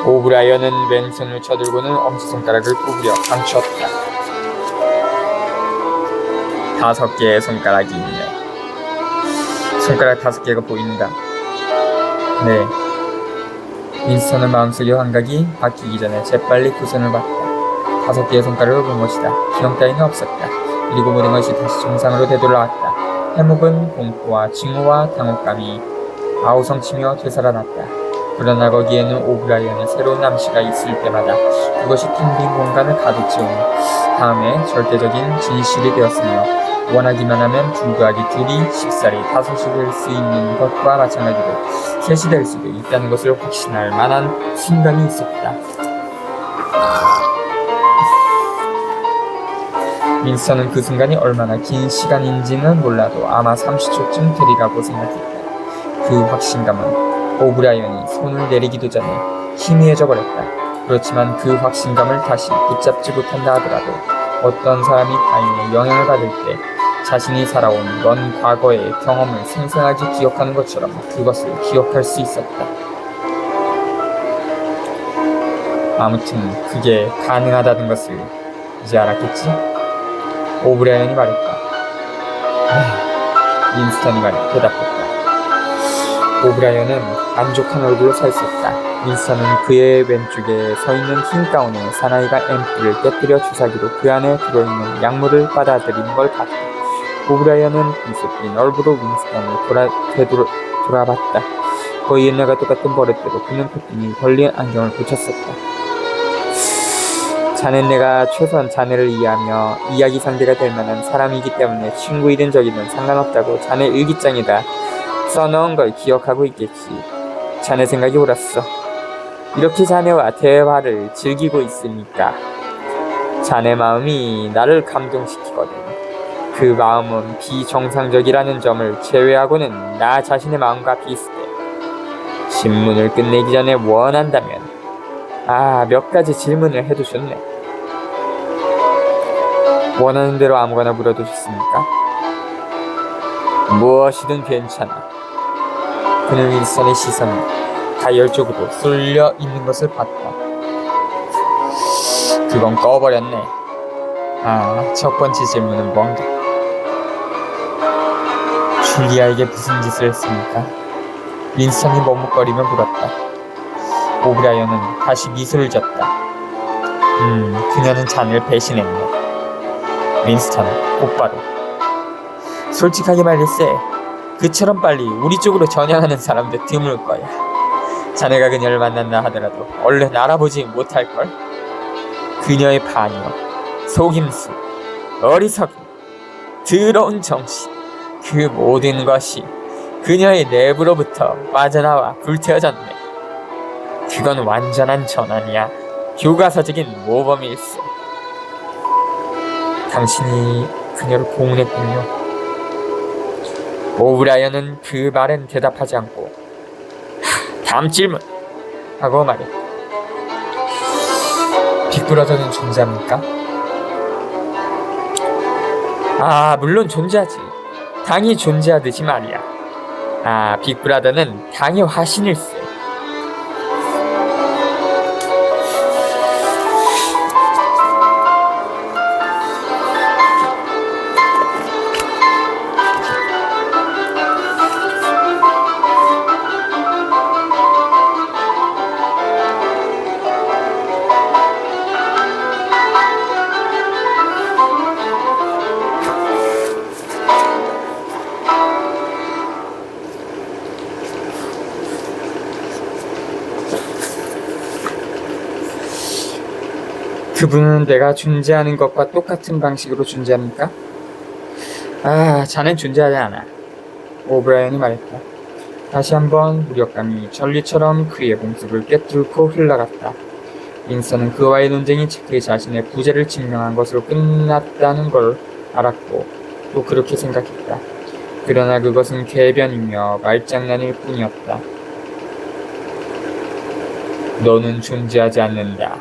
오브라이언은 왼손을 쳐들고는 엄지손가락을 구부려 감추었다. 5개의 손가락이 있네. 손가락 5개가 보이는가? 네. 윈스턴은 마음속의 환각이 바뀌기 전에 재빨리 그 손을 봤다. 5개의 손가락을 본 것이다. 기억 따위는 없었다. 그리고 모든 것이 다시 정상으로 되돌아왔다. 해묵은 공포와 징후와 당혹감이 아우성치며 되살아났다. 그러나 거기에는 오브라이언의 새로운 암시가 있을 때마다 그것이 텅 빈 공간을 가득 채우는 다음에 절대적인 진실이 되었으며 원하기만 하면 불구하기 둘이 10살이 5이 될 수 있는 것과 마찬가지로 3이 될 수도 있다는 것을 확신할 만한 순간이 있었다. 윈스턴은 그 순간이 얼마나 긴 시간인지는 몰라도 아마 30초쯤 되리라고 생각했다. 그 확신감은 오브라이언이 손을 내리기도 전에 희미해져 버렸다. 그렇지만 그 확신감을 다시 붙잡지 못한다 하더라도 어떤 사람이 타인의 영향을 받을 때 자신이 살아온 먼 과거의 경험을 생생하게 기억하는 것처럼 그것을 기억할 수 있었다. 아무튼 그게 가능하다는 것을 이제 알았겠지? 오브라이언이 말했다. 네, 윈스턴이 대답했다. 오브라이언은 만족한 얼굴로 서 있었다. 윈스턴은 그의 왼쪽에 서 있는 흰 가운에 사나이가 앰플을 깨뜨려 주사기로 그 안에 들어있는 약물을 받아들인 걸 봤다. 오브라이언은 미소 띈 얼굴로 윈스턴을 돌아봤다. 거의 옛날과 똑같은 버릇대로 그는 콧등이 걸린 안경을 붙였었다. 자넨 내가 최소한 자네를 이해하며 이야기 상대가 될 만한 사람이기 때문에 친구이든 적이든 상관없다고 자네 일기장에다 써놓은 걸 기억하고 있겠지. 자네 생각이 옳았어. 이렇게 자네와 대화를 즐기고 있으니까 자네 마음이 나를 감동시키거든. 그 마음은 비정상적이라는 점을 제외하고는 나 자신의 마음과 비슷해. 신문을 끝내기 전에 원한다면 몇 가지 질문을 해도 좋네. 원하는 대로 아무거나 물어도 좋습니까? 무엇이든 괜찮아. 그는 윈스턴의 시선이 다이얼 쪽으로 쏠려 있는 것을 봤다. 그건 꺼버렸네. 첫 번째 질문은 뭔가? 줄리아에게 무슨 짓을 했습니까? 윈스턴이 머뭇거리며 물었다. 오브라이언은 다시 미소를 지었다. 그녀는 자네를 배신했네. 윈스턴은 곧바로 솔직하게 말일세, 그처럼 빨리 우리 쪽으로 전향하는 사람들 드물 거야. 자네가 그녀를 만난다 하더라도 얼른 알아보지 못할걸? 그녀의 반역, 속임수, 어리석음, 더러운 정신, 그 모든 것이 그녀의 내부로부터 빠져나와 불태워졌네. 그건 완전한 전환이야. 교과서적인 모범일세. 당신이 그녀를 고문했군요. 오브라이언은 그 말엔 대답하지 않고 다음 질문! 하고 말했다. 빅브라더는 존재합니까? 물론 존재하지. 당이 존재하듯이 말이야. 빅브라더는 당의 화신일세. 그분은 내가 존재하는 것과 똑같은 방식으로 존재합니까? 자넨 존재하지 않아. 오브라이언이 말했다. 다시 한번 무력감이 전리처럼 그의 몸속을 꿰뚫고 흘러갔다. 윈스턴은 그와의 논쟁이 그 자신의 부재를 증명한 것으로 끝났다는 걸 알았고 또 그렇게 생각했다. 그러나 그것은 궤변이며 말장난일 뿐이었다. 너는 존재하지 않는다.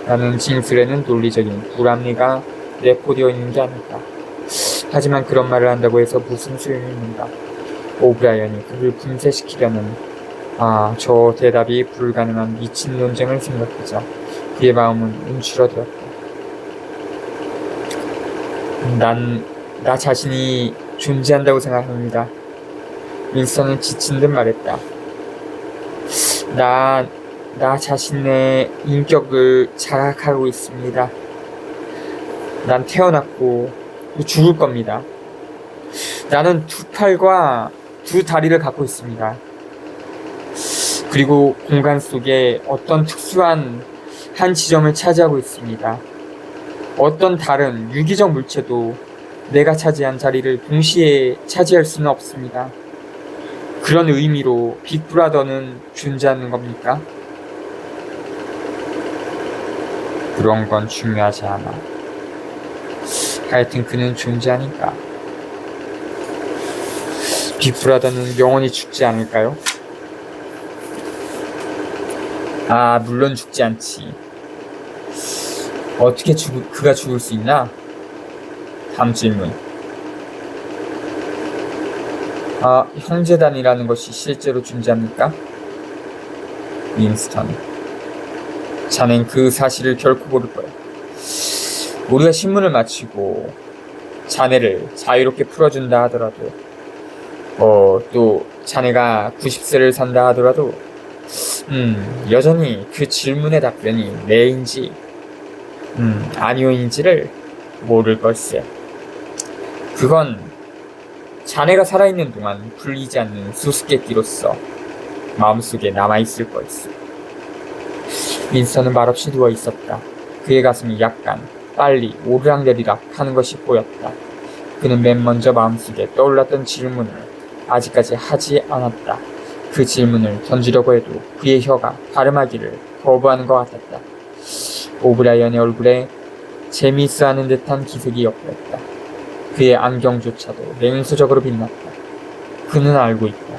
라는 진술에는 논리적인 불합리가 내포되어 있는 게 아닐까. 하지만 그런 말을 한다고 해서 무슨 소용이 있는가. 오브라이언이 그를 분쇄시키려는 저 대답이 불가능한 미친 논쟁을 생각하자 그의 마음은 움츠러들었다. 나 자신이 존재한다고 생각합니다. 윈스턴은 지친 듯 말했다. 나 자신의 인격을 자각하고 있습니다. 난 태어났고 죽을 겁니다. 나는 두 팔과 두 다리를 갖고 있습니다. 그리고 공간 속에 어떤 특수한 한 지점을 차지하고 있습니다. 어떤 다른 유기적 물체도 내가 차지한 자리를 동시에 차지할 수는 없습니다. 그런 의미로 빅브라더는 존재하는 겁니까? 그런 건 중요하지 않아. 하여튼 그는 존재하니까. 빅브라더는 영원히 죽지 않을까요? 물론 죽지 않지. 어떻게 그가 죽을 수 있나? 다음 질문. 형제단이라는 것이 실제로 존재합니까? 윈스턴. 자넨 그 사실을 결코 모를 거야. 우리가 신문을 마치고 자네를 자유롭게 풀어준다 하더라도 또 자네가 90세를 산다 하더라도 여전히 그 질문의 답변이 네인지 아니오인지를 모를 걸세. 그건 자네가 살아있는 동안 풀리지 않는 수수께끼로서 마음속에 남아있을 거였어. 윈스턴은 말없이 누워있었다. 그의 가슴이 약간 빨리 오르락내리락 하는 것이 보였다. 그는 맨 먼저 마음속에 떠올랐던 질문을 아직까지 하지 않았다. 그 질문을 던지려고 해도 그의 혀가 발음하기를 거부하는 것 같았다. 오브라이언의 얼굴에 재미있어하는 듯한 기색이 엿보였다. 그의 안경조차도 냉소적으로 빛났다. 그는 알고 있다.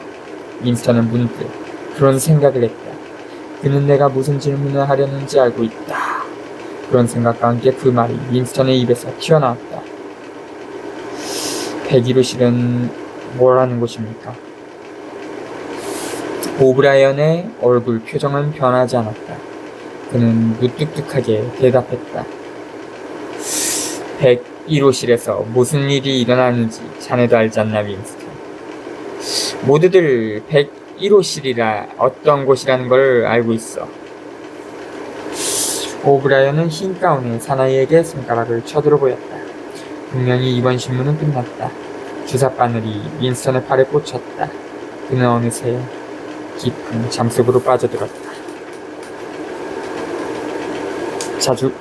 윈스턴은 문득 그런 생각을 했다. 그는 내가 무슨 질문을 하려는지 알고 있다. 그런 생각과 함께 그 말이 윈스턴의 입에서 튀어나왔다. 101호실은 뭘 하는 곳입니까? 오브라이언의 얼굴 표정은 변하지 않았다. 그는 무뚝뚝하게 대답했다. 101호실에서 무슨 일이 일어나는지 자네도 알지 않나, 윈스턴? 모두들 101호실이라 어떤 곳이라는 걸 알고 있어. 오브라이언은 흰 가운의 사나이에게 손가락을 쳐들어 보였다. 분명히 이번 신문은 끝났다. 주사바늘이 윈스턴의 팔에 꽂혔다. 그는 어느새 깊은 잠속으로 빠져들었다. 자주